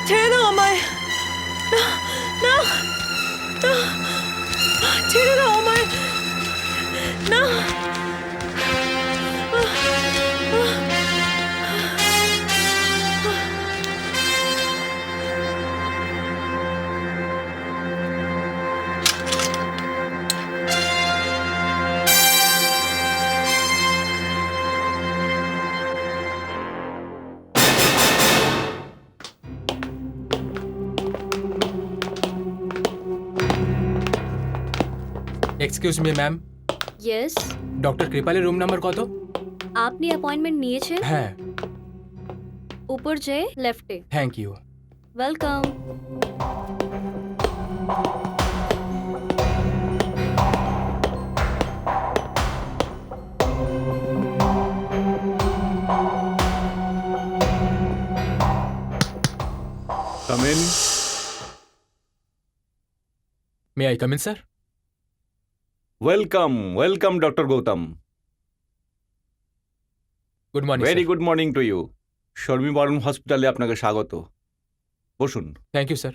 ছেড়ে দাও আমায়। না, না, না, ছেড়ে দাও আমায়। না। Excuse me ma'am, yes, doctor কৃপালের রুম নাম্বার কত? আপনি অ্যাপয়েন্টমেন্ট নিয়েছেন? হ্যাঁ, উপর যে লেফটে। Thank you. Welcome. Come in. May I come in sir? Welcome, Dr. Gautam. Good morning. Very good morning to you. Sharmi Baran হসপিটালে আপনাকে স্বাগত। বসুন। Thank you sir.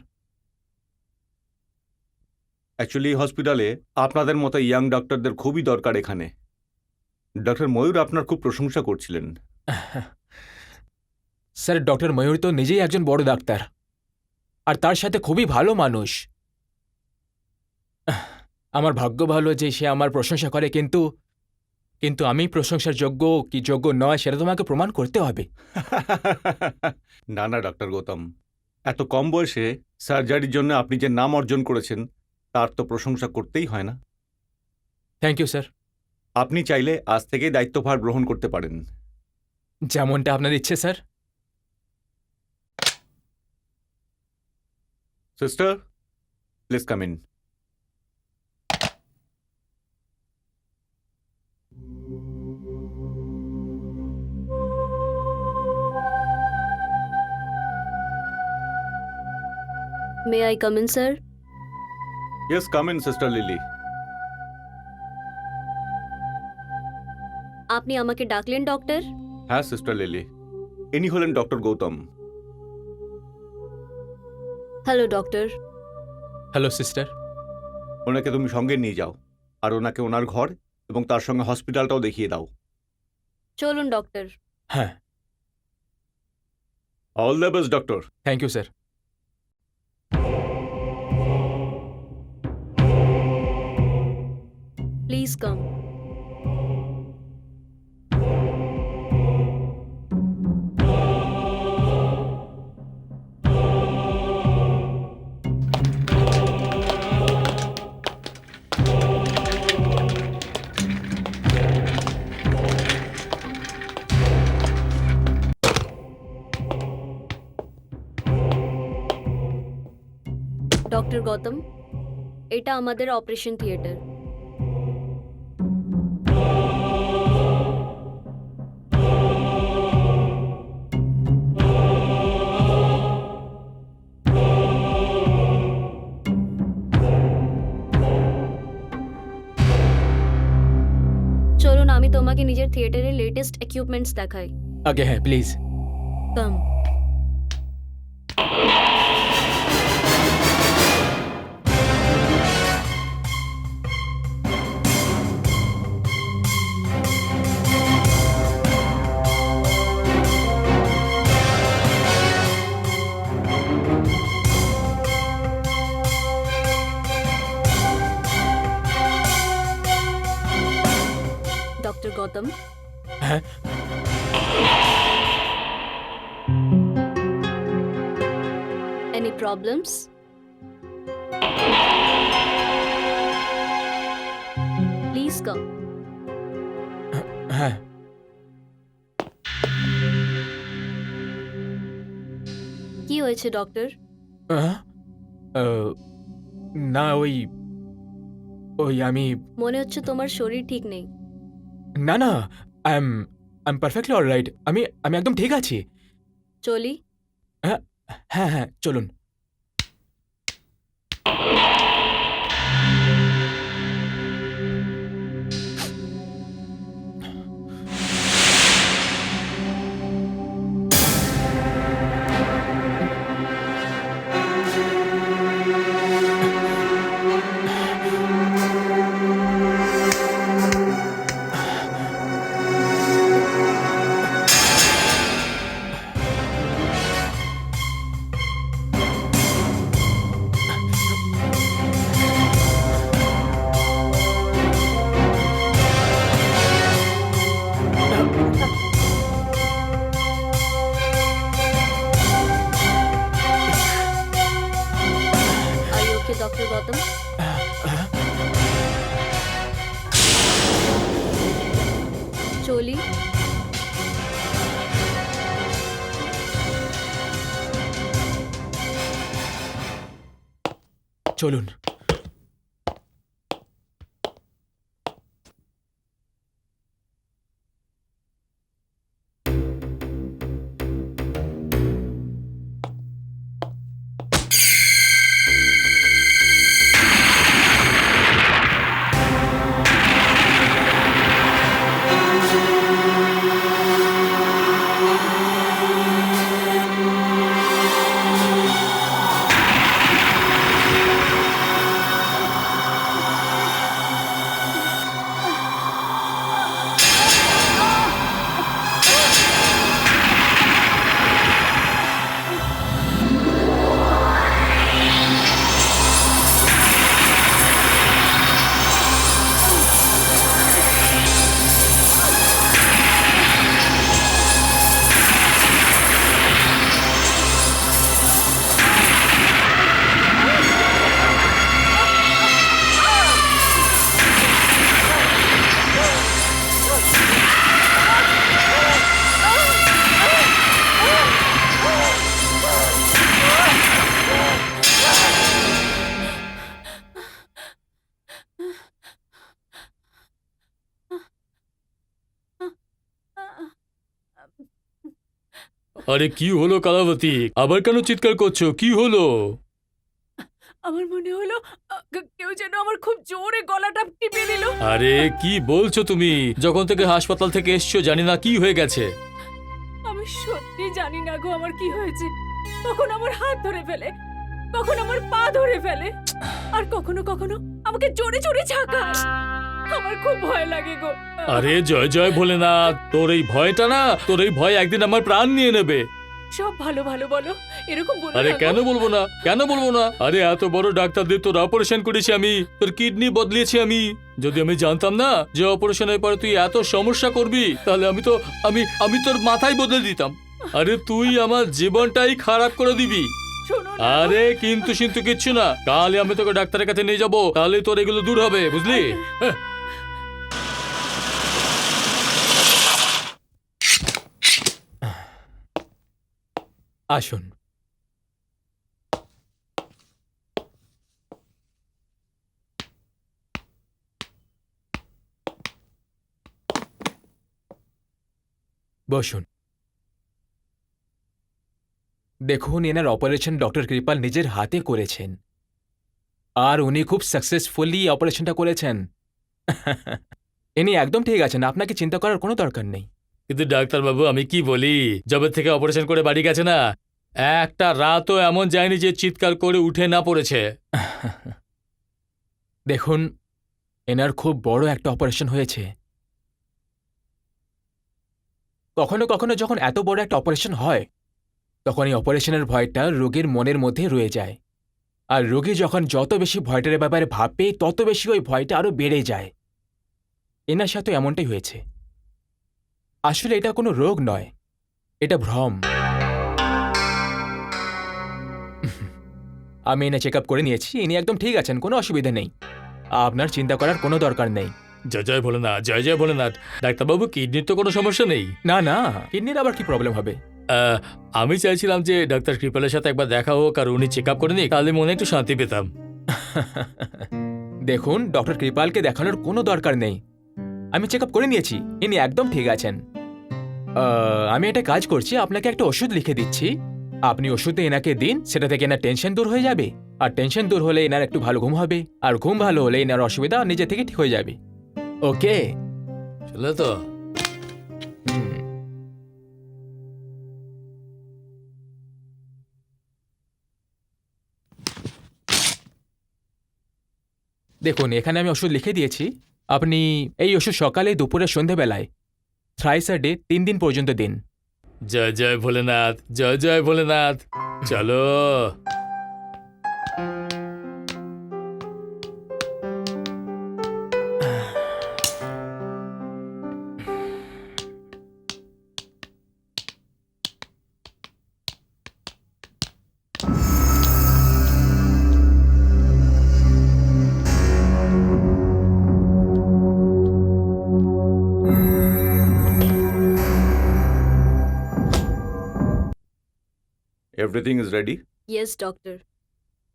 অ্যাকচুয়ালি হসপিটালে আপনাদের মতো ইয়াং ডক্টরদের খুবই দরকার এখানে। ডক্টর ময়ূর আপনার খুব প্রশংসা করছিলেন। স্যার, ডক্টর ময়ূর তো নিজেই একজন বড় ডাক্তার, আর তার সাথে খুবই ভালো মানুষ। আমার ভাগ্য ভালো যে সে আমার প্রশংসা করে, কিন্তু কিন্তু আমি প্রশংসার যোগ্য কি যোগ্য নয় সেটা তোমাকে প্রমাণ করতে হবে। না না ডক্টর গৌতম, এত কম বয়সে সার্জারির জন্য আপনি যে নাম অর্জন করেছেন তার তো প্রশংসা করতেই হয় না। Thank you sir. আপনি চাইলে আজ থেকেই দায়িত্বভার গ্রহণ করতে পারেন। যেমনটা আপনার ইচ্ছে sir. Sister, please come in. May I come in sir? Yes, come in sister Lily. আপনি আমাকে ডাকলেন ডক্টর? হ্যাঁ সিস্টার লিলি, ইনি হলেন doctor Gautam. Hello doctor. Hello sister. ওনাকে তুমি সঙ্গে নিয়ে যাও, আর ওনাকে ওনার ঘর এবং তার সঙ্গে হসপিটালটাও দেখিয়ে দাও। চলুন ডক্টর। হ্যাঁ, all the best doctor. Thank you sir. Please come. Doctor Gautam, এটা আমাদের অপারেশন থিয়েটার। চলুন আমি তোমাকে নিজের থিয়েটারের লেটেস্ট ইকুইপমেন্টস দেখাই। আগে হ্যাঁ প্লিজ। কাম। ডক্টর গৌতম, হ্যাঁ, any problems? Please come. হ্যাঁ। কি হয়েছে ডক্টর? আহ, আহ, না ওই ওই আমি মনে হচ্ছে তোমার শরীর ঠিক নেই। না না, আই এম পারফেক্টলি অলরাইট। আমি আমি একদম ঠিক আছি। চলি? হ্যাঁ হ্যাঁ হ্যাঁ, চলুন। ডক্টর গৌতম। চলি। চলুন। আরে কি হলো কালাবতী, আবার কেন চিৎকার করছো? কি হলো? আমার মনে হলো কেউ যেন আমার খুব জোরে গলাটা টিপে দিল। আরে কি বলছো তুমি? যখন থেকে হাসপাতাল থেকে এসছো জানি না কি হয়ে গেছে। আমি সত্যি জানি না গো আমার কি হয়েছে। কখন আমার হাত ধরে ফেলে, কখন আমার পা ধরে ফেলে, আর কখনো কখনো আমাকে জোরে জোরে ঝাঁকায়। আমার খুব ভয় লাগে গো। আরে জয় জয় ভোলেনাথ, তোর এই ভয়টা না, তোর এই ভয় একদিন আমার প্রাণ নিয়ে নেবে। সব ভালো ভালো বলো, এরকম বলো আরে না গো। কেন বলবো না, কেন বলবো না? আরে এত বড় ডাক্তার দিয়ে তোর অপারেশন করেছি আমি, তোর কিডনি বদলিয়েছি আমি। যদি আমি জানতাম না যে অপারেশনের পরে তুই এত সমস্যা করবি, তাহলে আমি তোর মাথায় বদলে দিতাম। আরে তুই আমার জীবনটাই খারাপ করে দিবি। শোনো না। আরে কিন্তু কিচ্ছু না, কাল আমি তোকে ডাক্তারের কাছে নিয়ে যাবো, তাহলে তোর এগুলো দূর হবে, বুঝলি? হ্যাঁ। আসুন। বসুন। দেখুন, এনার অপারেশন ডক্টর কৃপাল নিজের হাতে করেছেন, আর উনি খুব সাকসেসফুলি অপারেশনটা করেছেন। ইনি একদম ঠিক আছেন, আপনাকে চিন্তা করার কোনো দরকার নেই। কিন্তু ডাক্তারবাবু আমি কি বলি, যবে থেকে অপারেশন করে বাড়ি গেছে না, একটা রাতও এমন যায়নি যে চিৎকার করে উঠে না পড়েছে। দেখুন, এনার খুব বড় একটা অপারেশন হয়েছে। কখনো কখনো যখন এত বড় একটা অপারেশন হয়, তখন এই অপারেশনের ভয়টা রোগীর মনের মধ্যে রয়ে যায়, আর রোগী যখন যত বেশি ভয়টার ব্যাপারে ভাববে তত বেশি ওই ভয়টা আরো বেড়ে যায়। এনার সাথে এমনটাই হয়েছে। আসলে এটা কোনো রোগ নয়, এটা ভ্রম। আমি এনে চেক আপ করে নিয়েছি, ইনি একদম ঠিক আছেন, কোনো অসুবিধা নেই, আপনার চিন্তা করার কোনো দরকার নেই। জয় জয় ভোলেনাথ, জয় জয় ভোলেনাথ। ডাক্তারবাবু কিডনির তো কোনো সমস্যা নেই। না না, কিডনির আবার কি প্রবলেম হবে? আমি চাইছিলাম যে ডাক্তার কৃপালের সাথে একবার দেখা হোক আর উনি চেক আপ করে নিক, তাহলে মনে একটু শান্তি পেতাম। দেখুন, ডক্টর কৃপালকে দেখানোর কোনো দরকার নেই, আমি চেক আপ করে নিয়েছি, ইনি একদম ঠিক আছেন। আমি একটা কাজ করছি, আপনাকে একটা ওষুধ লিখে দিচ্ছি, আপনি ওষুধে এনাকে দিন, সেটা থেকে এনার টেনশন দূর হয়ে যাবে, আর টেনশন দূর হলে এনার একটু ভালো ঘুম হবে, আর ঘুম ভালো হলে এনার অসুবিধা নিজে থেকে ঠিক হয়ে যাবে। ওকে? চলে তো। দেখুন, এখানে আমি ওষুধ লিখে দিয়েছি, আপনি এই ওষুধ সকালে, দুপুরে, সন্ধেবেলায় থ্রাইস আ ডে 3 দিন পর্যন্ত দিন। জয় জয় ভোলেনাথ, জয় জয় ভোলেনাথ। চলো। Everything is ready? Yes doctor,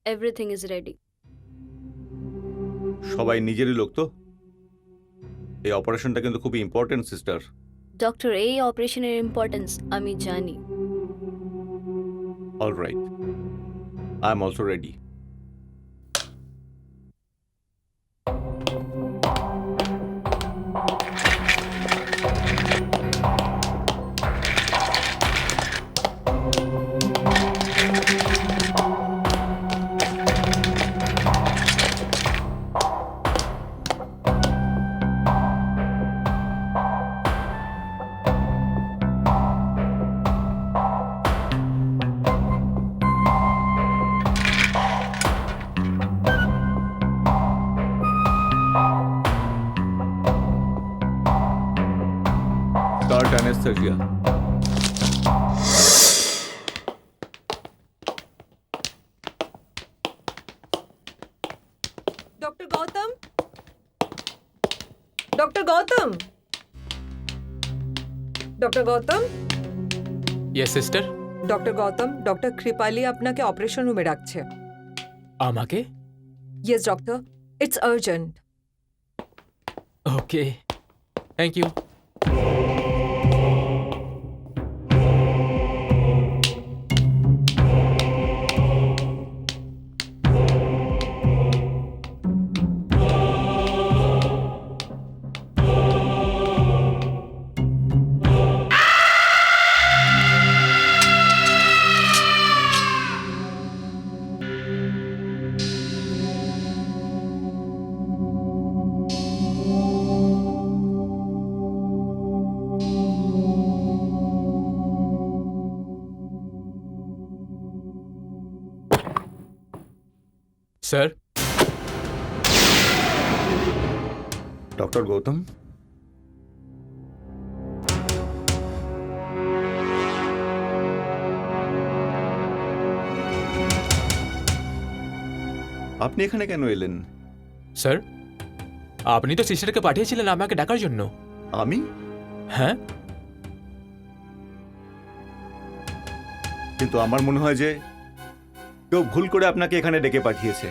everything is ready. সবাই নিজেরই লোক তো? এই অপারেশনটা কিন্তু খুবই ইম্পর্টেন্ট সিস্টার। ডক্টর, এই অপারেশনের ইম্পর্টেন্স আমি জানি। All right, I am also ready. Start anesthesia. Doctor Gautam, doctor Gautam, doctor Gautam, yes sister. Doctor Gautam, doctor কৃপালি আপনাকে অপারেশন রুমে ডাকছে। আমাকে? Yes doctor, it's urgent. Okay, thank you. Sir, doctor Gautam, আপনি এখানে কেন এলেন? স্যার আপনি তো সিস্টারকে পাঠিয়েছিলেন আমাকে ডাকার জন্য। আমি? হ্যাঁ, কিন্তু আমার মনে হয় যে কেউ ভুল করে আপনাকে এখানে ডেকে পাঠিয়েছে।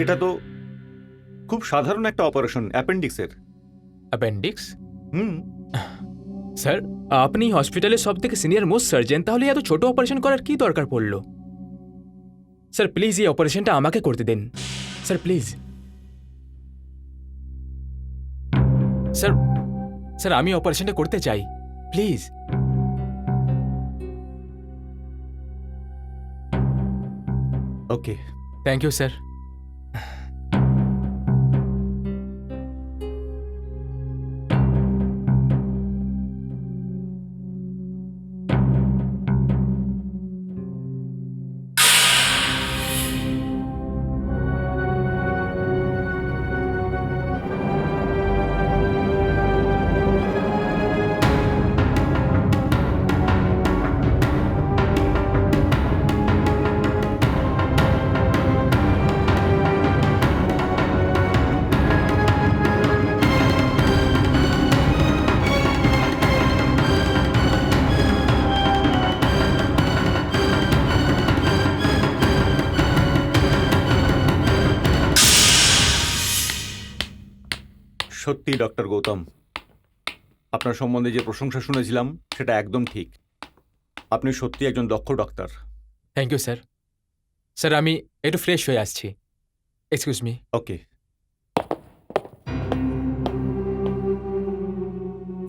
এটা তো খুব সাধারণ একটা অপারেশন, অ্যাপেন্ডিক্সের। অ্যাপেন্ডিক্স? হুম। স্যার আপনি হসপিটালের সব থেকে সিনিয়র মোস্ট সার্জন, তাহলে এত ছোট অপারেশন করার কি দরকার পড়লো? স্যার প্লিজ এই অপারেশনটা আমাকে করতে দিন স্যার, প্লিজ। স্যার স্যার আমি অপারেশনটা করতে চাই, please. Okay, thank you sir. সত্যি ডক্টর গৌতম, আপনার সম্বন্ধে যে প্রশংসা শুনেছিলাম সেটা একদম ঠিক। আপনি সত্যি একজন দক্ষ ডাক্তার। Thank you sir. স্যার আমি একটু ফ্রেশ হয়ে আসছি, excuse me. Okay.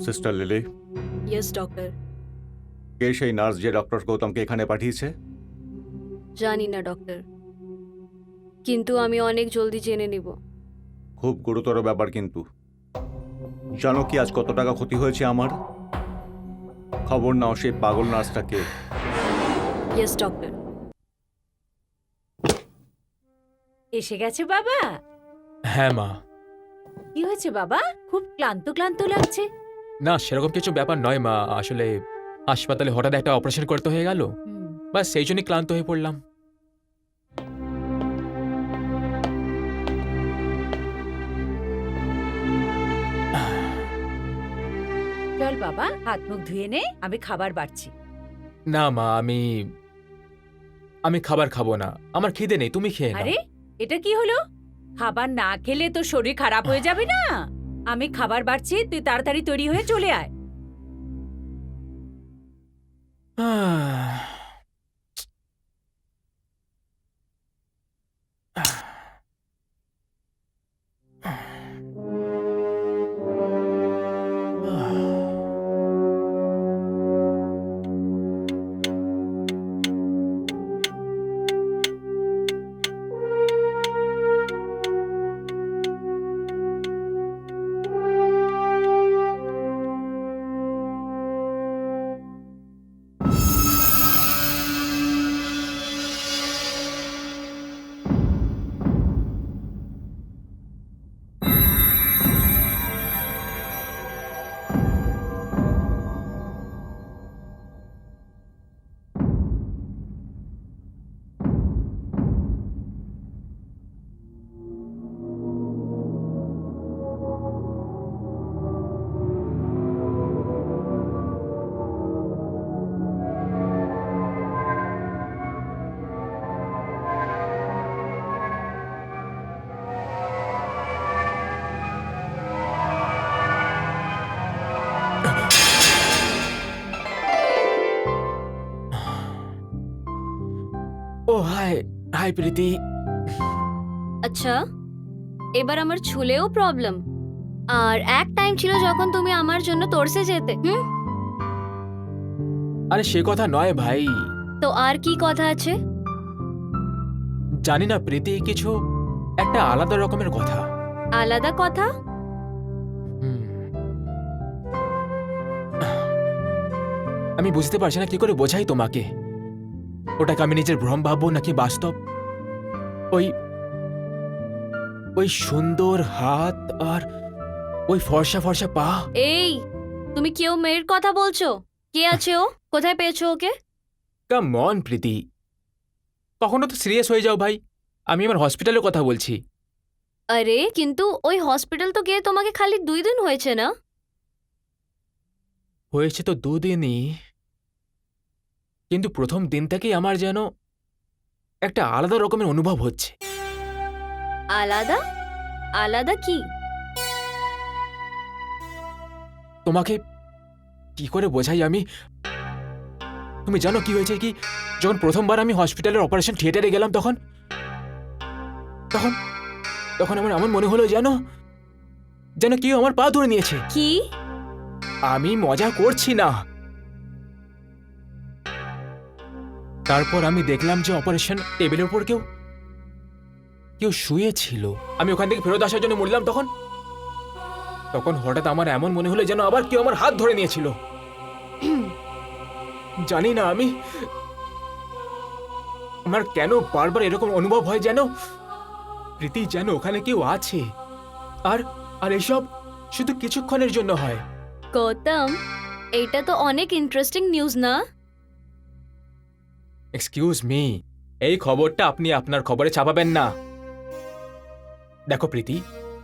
Sister Lily, yes doctor. কে সেই নার্স যে ডক্টর গৌতমকে এখানে পাঠিয়েছে? জানি না ডক্টর, কিন্তু আমি অনেক জলদি জেনে নিব। খুব গুরুতর ব্যাপার কিন্তু। জানো কি আজ কত টাকা ক্ষতি হয়েছে আমার? খবর নাও সেই পাগল নার্সটাকে। Yes doctor. এসে গেছে বাবা? হ্যাঁ মা। কি হয়েছে বাবা? খুব ক্লান্ত ক্লান্ত লাগছে। না সেরকম কিছু ব্যাপার নয় মা, আসলে হাসপাতালে হঠাৎ একটা অপারেশন করতে হয়ে গেল, বাস সেই জন্যই ক্লান্ত হয়ে পড়লাম। চল বাবা, হাত মুখ ধুয়ে নে, আমি খাবার বাড়ছি। না মা, আমি আমি খাবার খাবো না, আমার খিদে নেই, তুমি খেয়ে নাও। আরে এটা কি হলো? খাবার না খেলে তো শরীর খারাপ হয়ে যাবে না? আমি খাবার বাড়ছি, তুই তাড়াতাড়ি তৈরি হয়ে চলে আয়। ও হাই, হাই প্রীতি। আচ্ছা, এবার আমার ছুলেও প্রবলেম। আর এক টাইম ছিল যখন তুমি আমার জন্য তরসে যেতে। আরে সে কথা নয় ভাই, তো আর কি কথা আছে? জানি না প্রীতি, কিছু একটা আলাদা রকমের কথা। আলাদা কথা? হুম। আমি বুঝতে পারছি না কি করে বোঝাই তোমাকে। ওটাকে আমি নিজের ভ্রম ভাববো নাকি বাস্তব। ওই ওই সুন্দর হাত আর ওই ফর্সা ফর্সা পা। এই, তুমি কেউ মেয়ের কথা বলছো? কে আছে ও? কোথায় পেয়েছো ওকে? কাম অন প্রীতি, কখনো তো সিরিয়াস হয়ে যাও ভাই। আমি আমার হসপিটালের কথা বলছি। আরে কিন্তু ওই হসপিটাল তো গিয়ে তোমাকে খালি 2 দিন হয়েছে না? হয়েছে তো 2 দিনই, কিন্তু প্রথম দিন থেকেই আমার যেন একটা আলাদা রকমের অনুভব হচ্ছে। আলাদা? আলাদা কি? তোমাকে কি করে বোঝাই আমি? তুমি জানো কি হয়েছে কি? যখন প্রথমবার আমি হসপিটালের অপারেশন থিয়েটারে গেলাম তখন তখন তখন আমার এমন মনে হলো যেন যেন কেউ আমার পা ধরে নিয়েছে। কি? আমি মজা করছি না। তারপর আমি দেখলাম যে অপারেশন টেবিলের উপর কেউ কেউ শুয়েছিল। আমি ওখান থেকে ফেরত আসার জন্য মরলাম তখন তখন হঠাৎ আমার এমন মনে হলো যেন আবার কেউ আমার হাত ধরে নিয়েছিল। জানি না আমি আমার কেন বারবার এরকম অনুভব হয় যেন প্রীতি যেন ওখানে কেউ আছে। আর আর এসব শুধু কিছুক্ষণের জন্য হয়। গৌতম, এটা তো অনেক ইন্টারেস্টিং নিউজ না? এক্সকিউজ মি, এই খবরটা আপনি আপনার খবরে ছাপাবেন না। দেখো প্রীতি,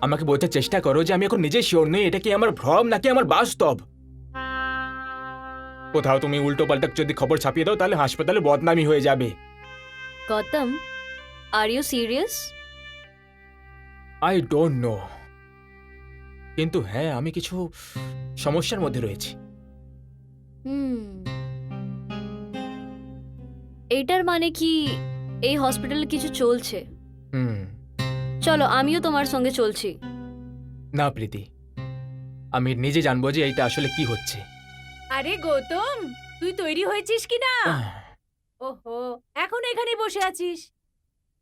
আমাকে বোঝার চেষ্টা করো যে আমি এখন নিজে শিওর নই এটা কি আমার ভ্রম নাকি আমার বাস্তব। কোথাও তুমি উল্টো পাল্টা যদি খবর ছাপিয়ে দাও তাহলে হাসপাতালে বদনামি হয়ে যাবে। Gautam, are you serious? I don't know, কিন্তু হ্যাঁ আমি কিছু সমস্যার মধ্যে রয়েছি। এইটার মানে কি এই হসপিটালে কিছু চলছে? হুম। চলো, আমিও তোমার সঙ্গে চলছি। না প্রীতি, আমি নিজে জানবো যে এইটা আসলে কি হচ্ছে। আরে গৌতম, তুই তৈরি হয়েছিস কি না? আহ, ওহো, এখন এখানে বসে আছিস।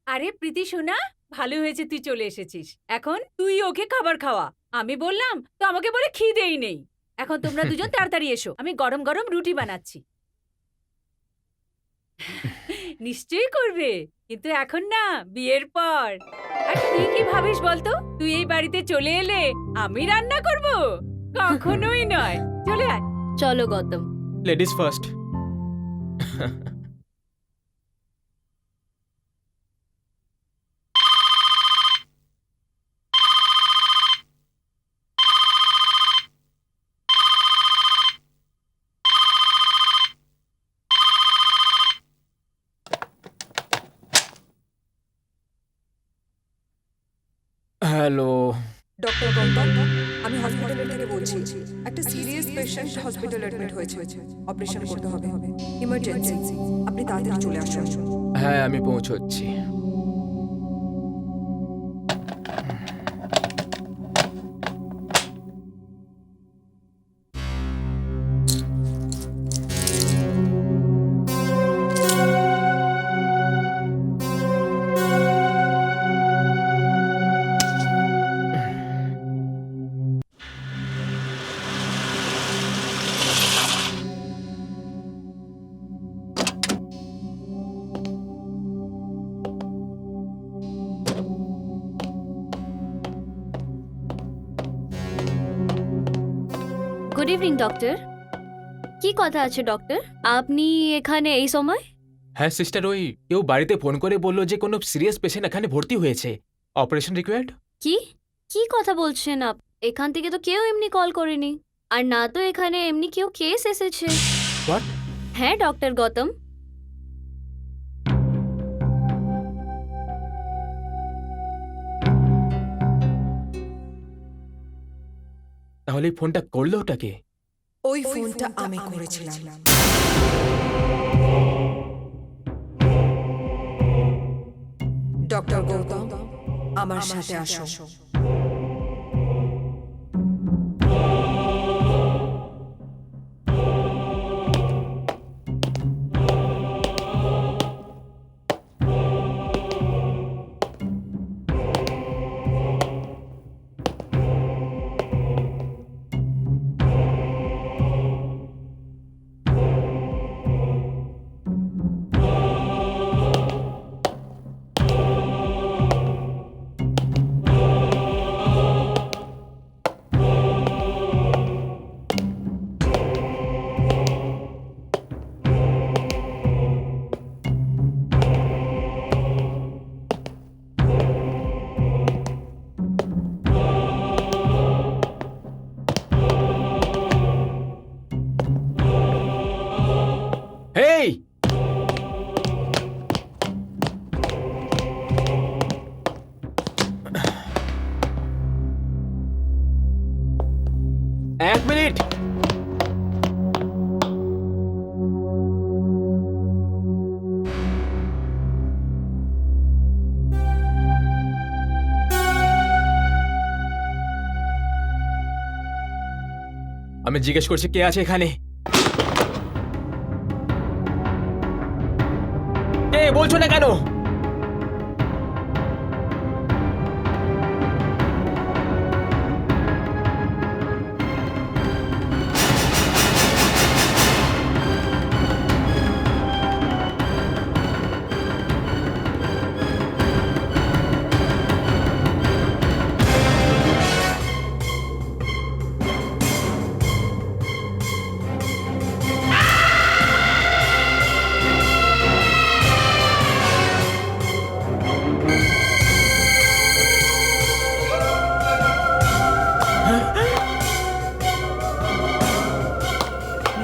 আরে প্রীতি শোনা, ভালো হয়েছে তুই চলে এসেছিস। এখন তুই ওকে খাবার খাওয়া। আমি বললাম তো আমাকে বলে খিদেই নেই। এখন তোমরা দুজন তাড়াতাড়ি এসো, আমি গরম গরম রুটি বানাচ্ছি। নিশ্চয়ই করবে, কিন্তু এখন না, বিয়ের পর। আর তুই কি ভাবিস বলতো? তুই এই বাড়িতে চলে এলে আমি রান্না করব? কখনোই নয়। চলে আয়। চলো Gautam. Ladies first. Hello. Doctor Gautam, আমি হসপিটালের থেকে বলছি। একটা সিরিয়াস পেশেন্ট হসপিটালে অ্যাডমিট হয়েছে, অপারেশন করতে হবে, ইমার্জেন্সি। আপনি তাড়াতাড়ি চলে আসুন। হ্যাঁ, আমি পৌঁছচ্ছি। Good evening doctor. কি কথা আছে ডক্টর, আপনি এখানে এই সময়? হ্যাঁ সিস্টার, ওই কেউ বাড়িতে ফোন করে বললো যে কোনো সিরিয়াস পেশেন্ট এখানে ভর্তি হয়েছে, অপারেশন রিকোয়ার্ড। কি কি কথা বলছেন এখান থেকে তো কেউ এমনি কল করেনি, আর না তো এখানে এমনি কেউ কেস এসেছে। What? হ্যাঁ ডক্টর গৌতম। তাহলে এই ফোনটা করলো ওটাকে? ওই ফোনটা আমি করেছিলাম। ডক্টর গৌতম, আমার সাথে আসো। হেই, এক মিনিট। আমি জিজ্ঞেস করছি কে আছে এখানে? কে বলছো না কেন?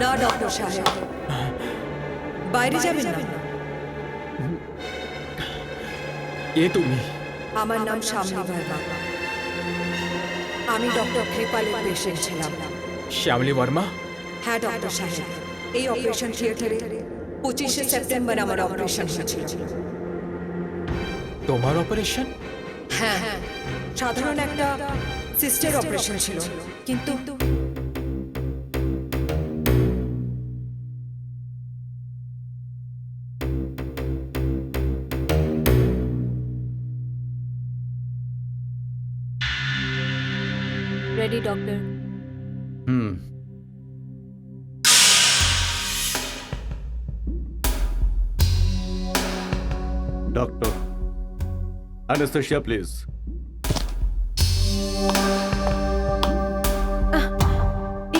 না ডক্টর সাহেব, বাইরে যাবেন না। কে তুমি? আমার নাম শ্যামলী ভার্মা। আমি ডক্টর কৃপালের পেশেন্ট ছিলাম। শ্যামলী বর্মা? হ্যাঁ ডক্টর সাহেব, এই অপারেশন থিয়েটারে 25শে সেপ্টেম্বর আমার অপারেশন হয়েছিল। তোমার অপারেশন? হ্যাঁ, সাধারণ একটা সিস্টার অপারেশন ছিল, কিন্তু ready doctor. Hmm. Doctor, anaesthesia please.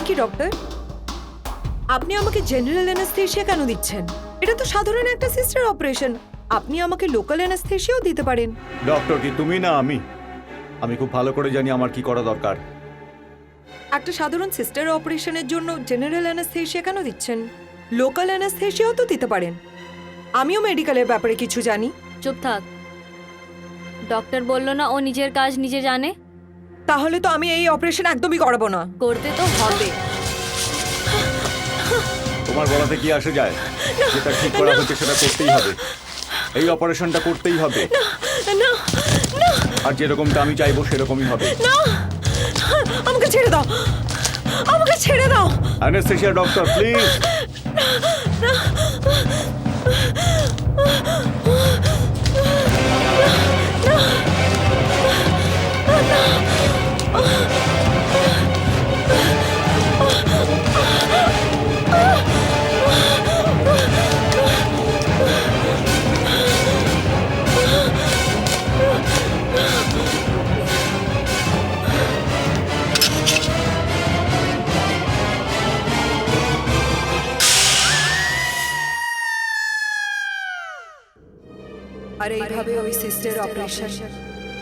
কি ডক্টর, আপনি আমাকে জেনারেল অ্যানেস্থেশিয়া কেন দিচ্ছেন? এটা তো সাধারণ একটা সিস্টার অপারেশন। আপনি আমাকে লোকাল অ্যানেস্থেশিয়াও দিতে পারেন। ডক্টর কি তুমি না আমি? আমি খুব ভালো করে জানি আমার কি করা দরকার। একটা সাধারণ সিস্টার অপারেশনের জন্য জেনারেল অ্যানেস্থেশিয়া কেন দিচ্ছেন? লোকাল অ্যানেস্থেশিয়াও তো দিতে পারেন। আমিও মেডিকেলের ব্যাপারে কিছু জানি। চুপ থাক। ডক্টর বললো না ও নিজের কাজ নিজে জানে? তাহলে তো আমি এই অপারেশন একদমই করাবো না। করতে তো হবে। তোমার বলাতে কি আসে যায়? যেটা ঠিক করা হচ্ছে সেটা করতেই হবে। এই অপারেশনটা করতেই হবে। আর যেরকমটা আমি চাইবো সেরকমই হবে। আমাকে ছেড়ে দাও, আমাকে ছেড়ে দাও। Anaesthesia doctor please. আর এইভাবে ওই সিস্টার অপারেশন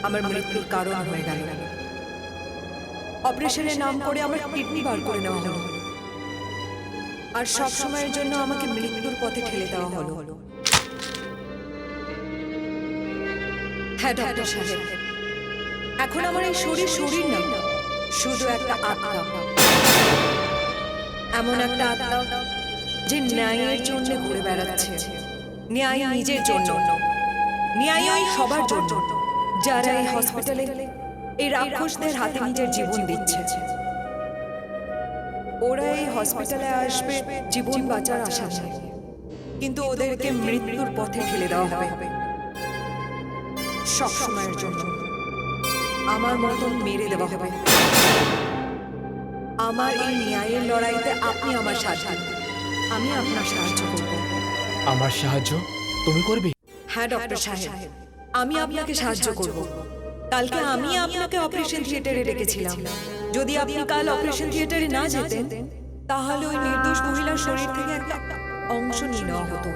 আমার মৃত্যুর কারণ হয়ে গেল। অপারেশনের নাম করে আমার কিডনি বার করে নেওয়া হলো, আর সব সময়ের জন্য আমাকে মৃত্যুর পথে ঠেলে দেওয়া হলো। হ্যাঁ ডক্টর সাহেব, এখন আমার এই শরীর শরীর না, শুধু একটা আত্মা। এমন একটা আত্মা যে ন্যায়ের জন্য ঘুরে বেড়াচ্ছে। ন্যায় নিজের জন্য, ন্যায় ওই সবার জন্য যারা এই হসপিটালে এই রাক্ষসদের হাতে নিজের জীবন দিচ্ছে। ওরা এই হসপিটালে আসবে জীবন বাঁচার আশা নিয়ে, কিন্তু ওদেরকে মৃত্যুর পথে ঠেলে দেওয়া হবে সব সময়ের জন্য। আমার মতন মেরে দেওয়া হবে। আমার এই ন্যায়ের লড়াইতে আপনি আমার সাহায্য, আমি আপনার সাহায্য করব। আমার সাহায্য তুমি করবে? হ্যাঁ ডক্টর সাহেব, আমি আপনাকে সাহায্য করব। কালকে আমি আপনাকে অপারেশন থিয়েটারে রেখেছিলাম। যদি আপনি কাল অপারেশন থিয়েটারে না যেতেন, তাহলে ওই নির্দোষ মহিলার শরীর থেকে একটা অংশ নিয়ে নেওয়া হতো।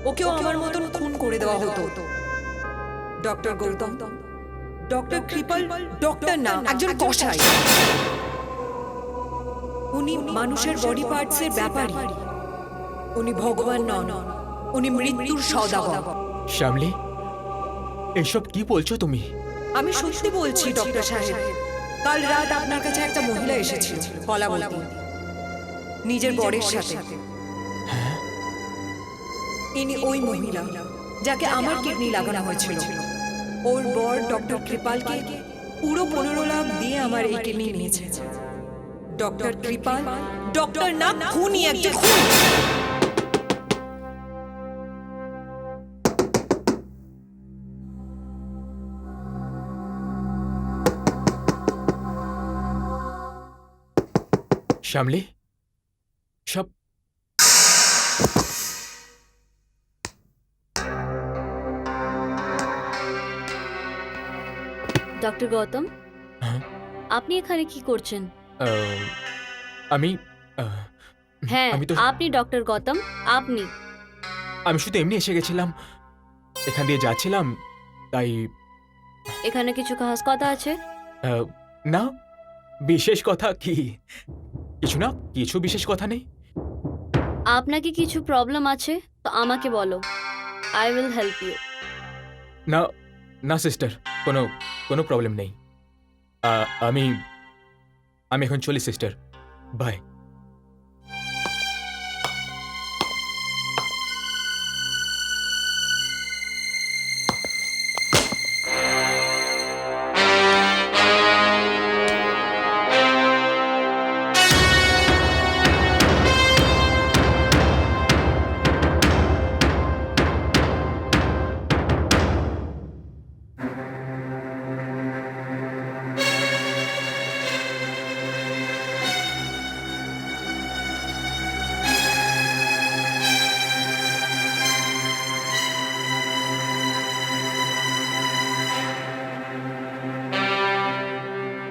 ওকেও আমার মতন খুন করে দেওয়া হতো। Doctor Gautam, doctor Kripal doctor না, একজন কসাই। উনি মানুষের বডি পার্টসের ব্যাপারী। উনি ভগবান নন, উনি মৃত্যুর সওদাগর। শ্যামলি, এসব কি বলছো তুমি? আমি সত্যি বলছি ডক্টর সাহেব। কাল রাত আপনার কাছে একটা মহিলা এসেছিল, কলাবতী, নিজের বরের সাথে। ইনি ওই মহিলা যাকে আমার কিডনি লাগানো হয়েছিল। ওর বর ডক্টর কৃপালকে পুরো 15 লাখ দিয়ে আমার এই কিডনি নিয়েছে। ডক্টর কৃপাল ডক্টর না, খুনি, একজন খুন। শ্যামলি, সব ডক্টর গৌতম, হ্যাঁ? আপনি এখানে কি করছেন? আমি হ্যাঁ, আমি তো আপনি ডক্টর গৌতম, আপনি। আমি শুধু এমনি এসে গেছিলাম, এখান দিয়ে যাচ্ছিলাম, তাই এখানে কিছু খাস কথা আছে? না, বিশেষ কথা কি? কিছু না, কিছু বিশেষ কথা নেই। আপনাকে কিছু প্রবলেম আছে তো আমাকে বলো, আই উইল হেল্প ইউ। না না সিস্টার, কোনো কোনো প্রবলেম নেই। আমি আমি এখন চলি সিস্টার, বাই।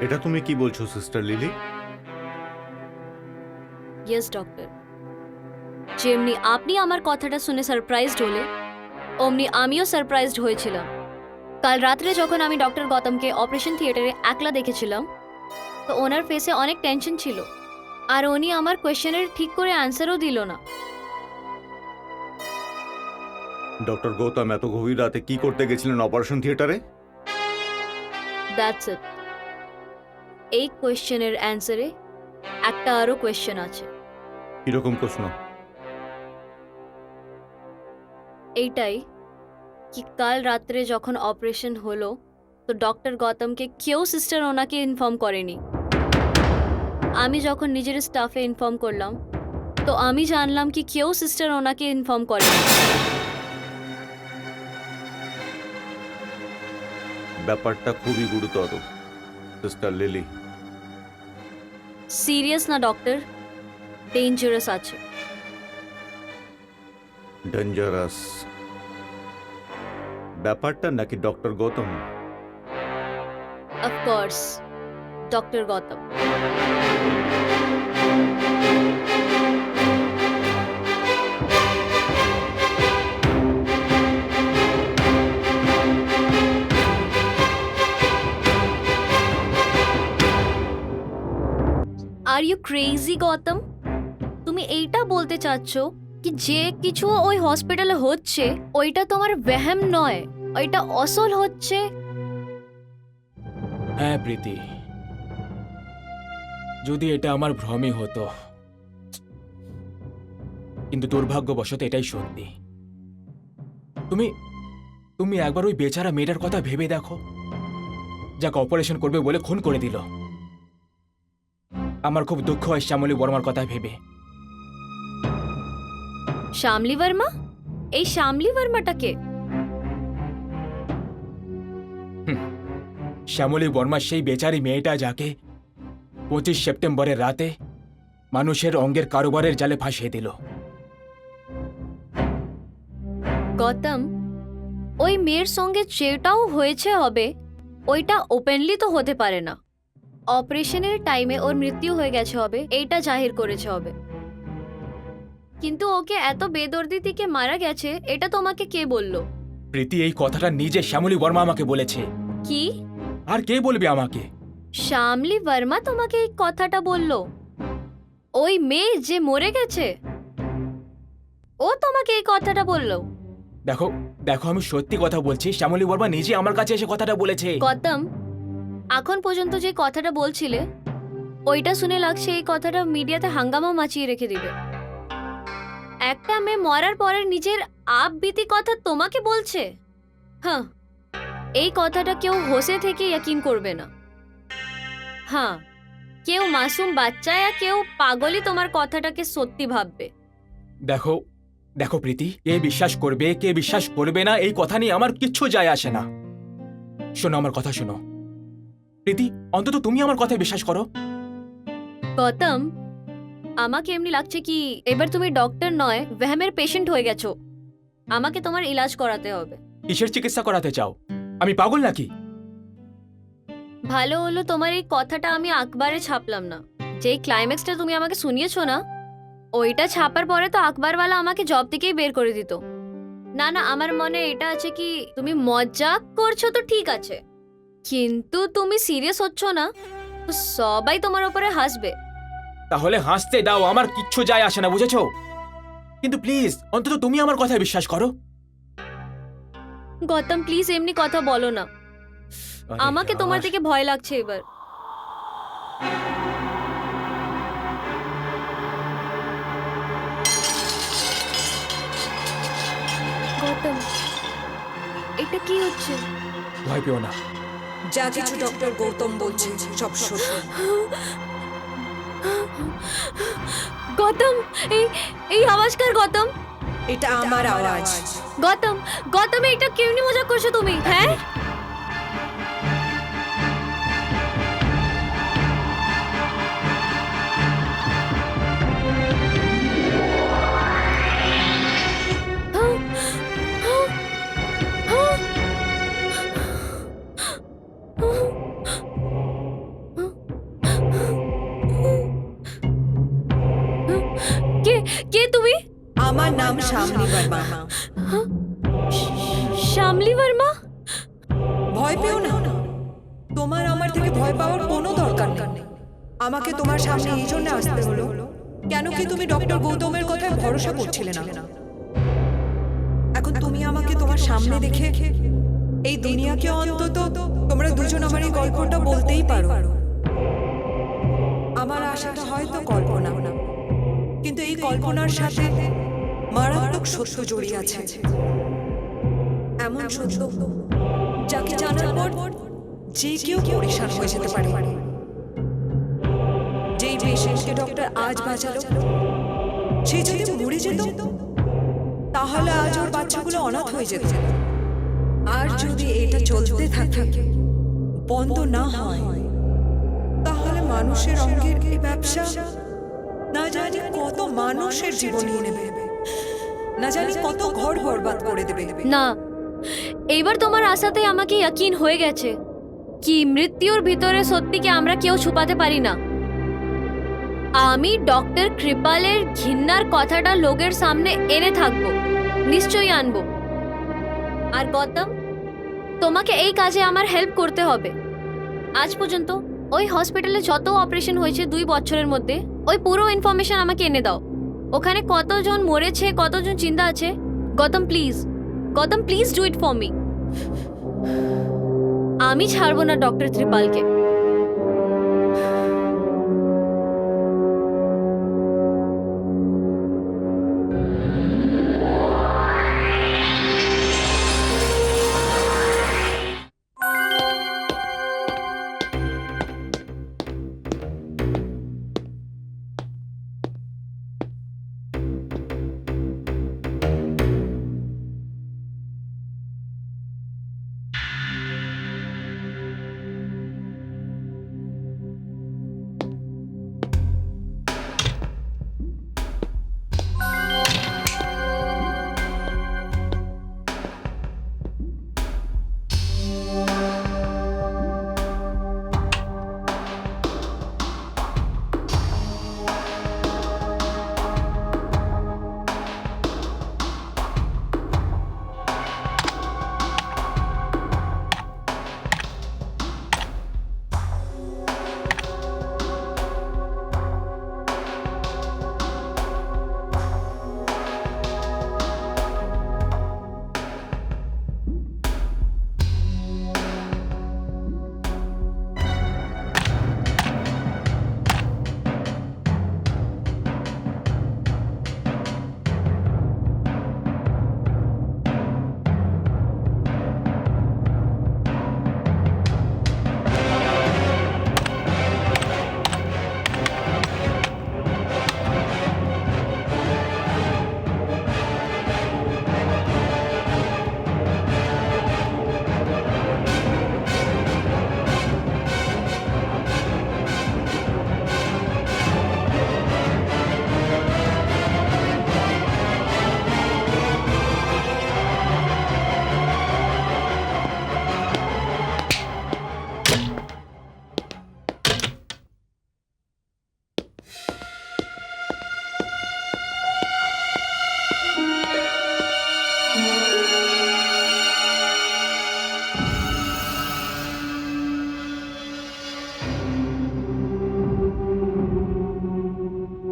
এটা তুমি কি বলছো সিস্টার লিলি? ইয়েস ডক্টর, যেমনি আপনি আমার কথাটা শুনে সারপ্রাইজড হলে অমনি আমিও সারপ্রাইজড হয়েছিলাম। কাল রাত্রে যখন আমি ডক্টর গৌতমকে অপারেশন থিয়েটারে একলা দেখেছিলাম, তো ওনার ফেসে অনেক টেনশন ছিল, আর উনি আমার কোয়েশ্চেনের ঠিক করে অ্যান্সারও দিল না। ডক্টর গৌতম এত গভীর রাতে কি করতে গেছিলেন অপারেশন থিয়েটারে? That's it. এই কোয়েশ্চেনের অ্যান্সারে একটা আরও কোয়েশ্চেন আছে। কিরকম প্রশ্ন? এইটাই কি কাল রাত্রে যখন অপারেশন হলো তো ডক্টর গৌতমকে কেউ সিস্টার ওনাকে ইনফর্ম করেনি। আমি যখন নিজের স্টাফে ইনফর্ম করলাম তো আমি জানলাম কি কেউ সিস্টার ওনাকে ইনফর্ম করেনি। ব্যাপারটা খুবই গুরুতর সিস্টার লিলি। সিরিয়াস না ডক্টর, ডেঞ্জারাস আছে। ডেঞ্জারাস ব্যাপারটা নাকি doctor Gautam? Of course doctor Gautam. Are you crazy Gautam? তুমি এইটা বলতে চাচ্ছ কি যে কিছু ওই হসপিটালে হচ্ছে ওইটা তোমার ওয়াহম নয়, ওইটা আসল হচ্ছে? হ্যাঁ প্রীতি, যদি এটা আমার ভ্রমই হতো, কিন্তু দুর্ভাগ্যবশত এটাই সত্যি। তুমি তুমি একবার ওই বেচারা মেয়েটার কথা ভেবে দেখো, যাকে অপারেশন করবে বলে খুন করে দিল। আমার খুব দুঃখ হয় শ্যামলী বর্মার কথা ভেবে। শ্যামলী বর্মা? এই শ্যামলী বর্মাটাকে? শ্যামলী বর্মা সেই বেচারি মেয়েটা যাকে 25 সেপ্টেম্বরের রাতে মানুষের অঙ্গের কারোবারের জালে ফাঁসিয়ে দিল। গৌতম, ওই মেয়ের সঙ্গে যেটাও হয়েছে হবে ওইটা ওপেনলি তো হতে পারে না। অপারেশনের টাইমে ওর মৃত্যু হয়ে গেছে হবে এইটা জাহির করেছে হবে, কিন্তু ওকে এত বেদর্দিতিকে মারা গেছে এটা তোমাকে কে বললো? প্রীতি, এই কথাটা নিজে শ্যামলী বর্মা আমাকে বলেছে। কি? আর কে বলবে আমাকে? শ্যামলী বর্মা তোমাকে এই কথাটা বললো? ওই মেয়ে যে মরে গেছে ও তোমাকে এই কথাটা বললো? দেখো দেখো, আমি সত্যি কথা বলছি, শ্যামলী বর্মা নিজে আমার কাছে এসে কথাটা বলেছে। গৌতম, এখন পর্যন্ত যে কথাটা বলছিলে ওইটা শুনে লাগছে এই কথাটা মিডিয়াতে হাঙ্গামা মাচিয়ে রেখে দিবে। একটা মেয়ে মরার পরে নিজের আপবিতি কথা তোমাকে বলছে? হ্যাঁ, এই কথাটা কেউ হোসে থেকে ইয়াকিন করবে না। হ্যাঁ, কেউ মাসুম বাচ্চা या কেউ পাগলই তোমার কথাটাকে সত্যি ভাববে। দেখো দেখো প্রীতি, কে বিশ্বাস করবে কে বিশ্বাস করবে না এই কথা নিয়ে আমার কিচ্ছু যায় আসে না। শোনো, আমার কথা শোনো প্রীতি, অন্তত তুমি আমার কথায় বিশ্বাস করো। গৌতম, আমাকে এমনি লাগছে কি এবার তুমি ডক্টর নয় ওয়াহমের পেশেন্ট হয়ে গেছো। আমাকে তোমার ইলাজ করাতে হবে। কিসের চিকিৎসা করাতে চাও? আমি পাগল নাকি? ভালো হলো তোমার এই কথাটা আমি আখবারে ছাপলাম না। যেই ক্লাইম্যাক্সটা তুমি আমাকে শুনিয়েছো না, ওইটা ছাপার পরে তো আখবারওয়ালা আমাকে জব থেকেই বের করে দিত। না না, আমার মনে এটা আছে কি তুমি মজাক করছো তো ঠিক আছে, কিন্তু তুমি সিরিয়াস হচ্ছ না তো সবাই তোমার উপরে হাসবে। তাহলে হাসতে দাও, আমার কিচ্ছু যায় আসে না, বুঝেছো? কিন্তু প্লিজ অন্তত তুমি আমার কথায় বিশ্বাস করো। গৌতম প্লিজ এমনি কথা বলো না, আরে আমাকে यार, তোমার থেকে ভয় লাগছে এবার। গৌতম, এটা কি হচ্ছে? ভয় পেও না। যা কিছু ডক্টর গৌতম বলছে সব সত্যি। গৌতম, এই এই আওয়াজ কার? গৌতম, এটা আমার আওয়াজ। গৌতম, গৌতম এটা কেমনি মজা করছো তুমি? হ্যাঁ, কে কে তুমি? আমার নাম শ্যামলী বর্মা। শ্যামলী বর্মা? ভয় পেও না, তোমার আমার থেকে ভয় পাওয়ার কোনো দরকার নেই। আমাকে তোমার সামনে এই জন্য আসতে হলো কেন কি তুমি ডক্টর গৌতমের কথায় ভরসা করছিলে না। এখন তুমি আমাকে সামনে দেখে এই দুনিয়াকে অন্তত তোমরা দুজন আমার এই গল্পটা বলতেই পারো। আমার আশাটা হয়তো কল্পনা, কিন্তু এই কল্পনার সাথে মারাত্মক সত্য জড়িয়ে আছে। এমন সত্য যাকে জানার পর যে কেউ পরিশান হয়ে যেতে পারে। যেই পেশেন্টকে ডক্টর আজ বাঁচালো, সে যদি মরে যেত তাহলে আজ ওর বাচ্চাগুলো অনাথ হয়ে যেত। আর যদি এটা চলতে থাকে, বন্ধ না হয়, তাহলে মানুষের অঙ্গের এই ব্যবসা না জানি কত মানুষের জীবন নিয়ে নেবে, না জানি কত ঘর বরবাদ করে দেবে। না, এইবার তোমার আশাতে আমাকে ইয়াকিন হয়ে গেছে কি মৃত্যুর ভিতরে সত্যিকে আমরা কেউ ছুপাতে পারি না। আমি ডক্টর কৃপালের ঘৃণার কথাটা লোকের সামনে এনে থাকবো, নিশ্চয়ই আনবো। আর গৌতম, তোমাকে এই কাজে আমার হেল্প করতে হবে। আজ পর্যন্ত ওই হসপিটালে যত অপারেশন হয়েছে 2 বছরের মধ্যে, ওই পুরো ইনফরমেশন আমাকে এনে দাও। ওখানে কতজন মরেছে, কতজন চিন্তা আছে। Gautam please do it for me. আমি ছাড়বো না ডক্টর ত্রিপালকে।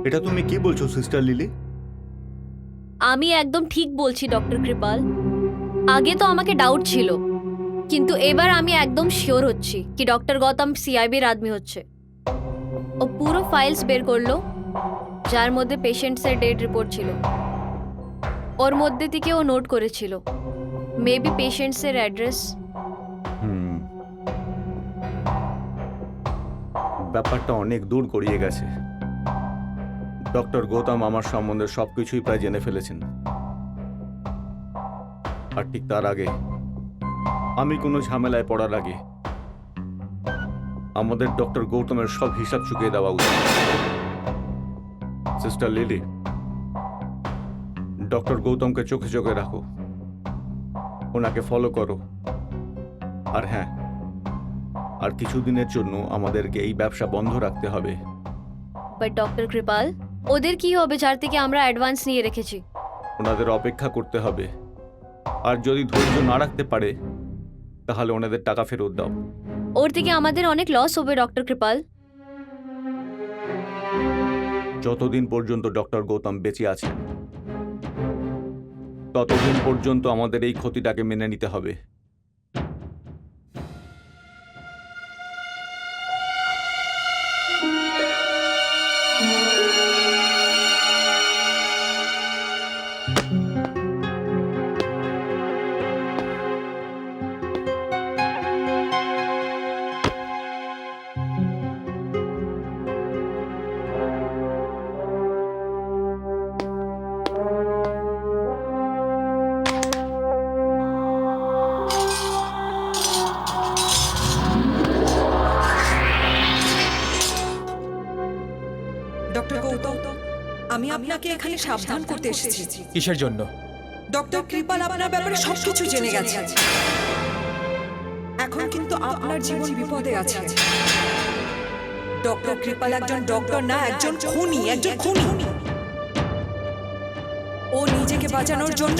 এটা তুমি কি বলছো সিস্টার লিলি? আমি একদম ঠিক বলছি ডক্টর কৃপাল। আগে তো আমাকে ডাউট ছিল, কিন্তু এবার আমি একদম শিওর হচ্ছি কি ডক্টর গৌতম সিআইবির আদমি হচ্ছে। ও পুরো ফাইলস বের করলো যার মধ্যে পেশেন্টসের ডেট রিপোর্ট ছিল। ওর মধ্যে থেকে ও নোট করেছিল মেবি পেশেন্টসের অ্যাড্রেস। ব্যাপারটা অনেক দূর গড়িয়ে গেছে। ডক্টর গৌতম আমার সম্বন্ধে সবকিছুই প্রায় জেনে ফেলেছেন। আর ঠিক তার আগে, আমি কোনো ঝামেলায় পড়ার আগে আমাদের ডক্টর গৌতমের সব হিসাব চুকিয়ে দেওয়া উচিত। সিস্টার লিলি, ডক্টর গৌতমকে চোখে চোখে রাখো, ওনাকে ফলো করো। আর হ্যাঁ, আর কিছুদিনের জন্য আমাদেরকে এই ব্যবসা বন্ধ রাখতে হবে। বাট ডক্টর কৃপাল, ওদের কি হবে যার থেকে আমরা অ্যাডভান্স নিয়ে রেখেছি? ওনাদের অপেক্ষা করতে হবে। আর যদি ধৈর্য না রাখতে পারে তাহলে ওনাদের টাকা ফেরত দাও। ওর থেকে আমাদের অনেক লস হবে ডক্টর কৃপাল। যতদিন পর্যন্ত ডক্টর গৌতম বেঁচে আছেন ততদিন পর্যন্ত আমাদের এই ক্ষতিটাকে মেনে নিতে হবে। ডক্টর গৌতম, আমি আপনাকে এখানে সাবধান করতে এসেছি। কিসের জন্য? ডক্টর কৃপাল আপনার ব্যাপারে সবকিছু জেনে গেছে। এখন কিন্তু আপনার জীবন বিপদে আছে। ডক্টর কৃপাল একজন ডক্টর না, একজন খুনি, একজন খুনি। ও নিজেকে বাঁচানোর জন্য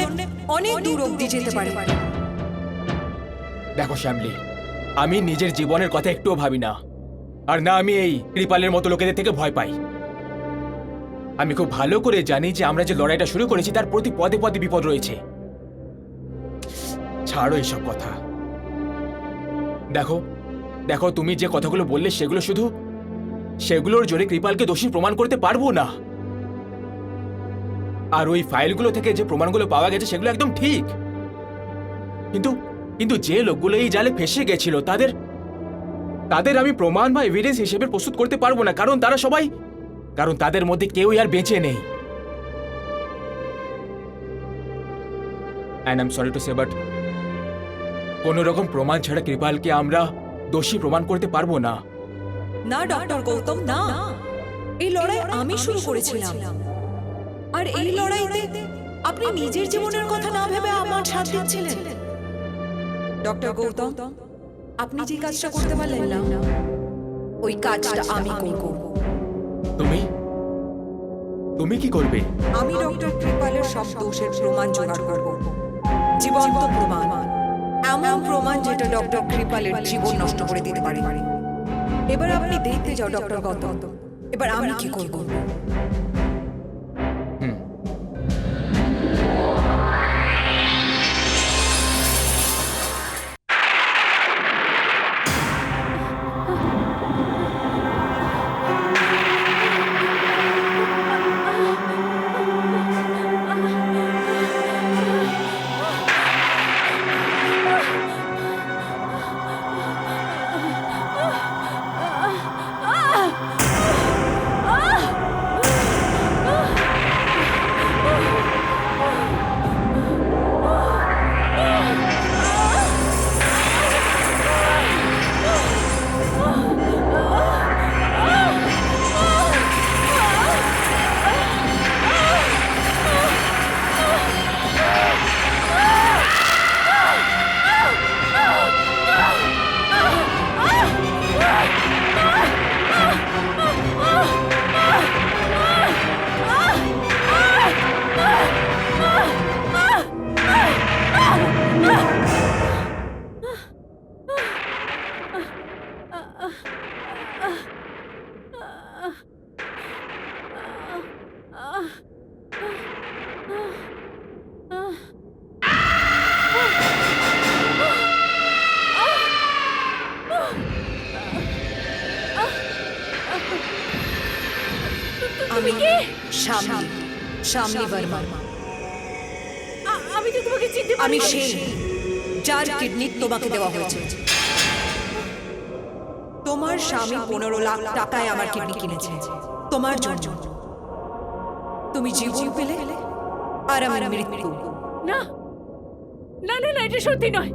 অনেক দূর অবধি যেতে পারে। দেখো শ্যামলী, আমি নিজের জীবনের কথা একটুও ভাবি না, আর না আমি এই কৃপালের মতো লোকেদের থেকে ভয় পাই। আমি খুব ভালো করে জানি যে আমরা যে লড়াইটা শুরু করেছি তার প্রতি পদে পদে বিপদ রয়েছে। ছাড়ো এইসব কথা। দেখো দেখো, তুমি যে কথাগুলো বললে সেগুলোর জোরে কৃপালকে দোষী প্রমাণ করতে পারবো না। আর ওই ফাইলগুলো থেকে যে প্রমাণগুলো পাওয়া গেছে সেগুলো একদম ঠিক, কিন্তু যে লোকগুলো এই জালে ফেসে গেছিল তাদের আমি প্রমাণ বা এভিডেন্স হিসেবে প্রস্তুত করতে পারবো না, কারণ তাদের মধ্যে কেউই আর বেঁচে নেই। And I'm sorry to say, but কোনো রকম প্রমাণ ছাড়া কৃপালকে আমরা দোষী প্রমাণ করতে পারবো না। না ডক্টর গৌতম, না। এই লড়াই আমি শুরু করেছিলাম, আর এই লড়াইতে আপনি নিজের জীবনের কথা না ভেবে আমার সাথ দিচ্ছিলেন। ডক্টর গৌতম, আপনি যে কাজটা করতে পারলেন না, ওই কাজটা আমি করব। তুমি কি করবে? আমি ডক্টর কৃপালের সব দোষের প্রমাণ জোগাড় করব, জীবন্ত প্রমাণ, এমন প্রমাণ যেটা ডক্টর কৃপালের জীবন নষ্ট করে দিতে পারে। এবার আপনি দেখতে যাও ডক্টর গৌতম, এবার আমি কি করব। তুমি কে? শামলি বর্মা। আমি তো তোমাকে চিনতে পারি। আমি সেই যার কিডনি তোমাকে দেওয়া হয়েছে। তোমার স্বামী 15 লাখ টাকায় আমার কিডনি কিনেছে তোমার জন্য। তুমি জীবন পেলে আর আমার মৃত্যু। না না না না, এটা সত্যি নয়,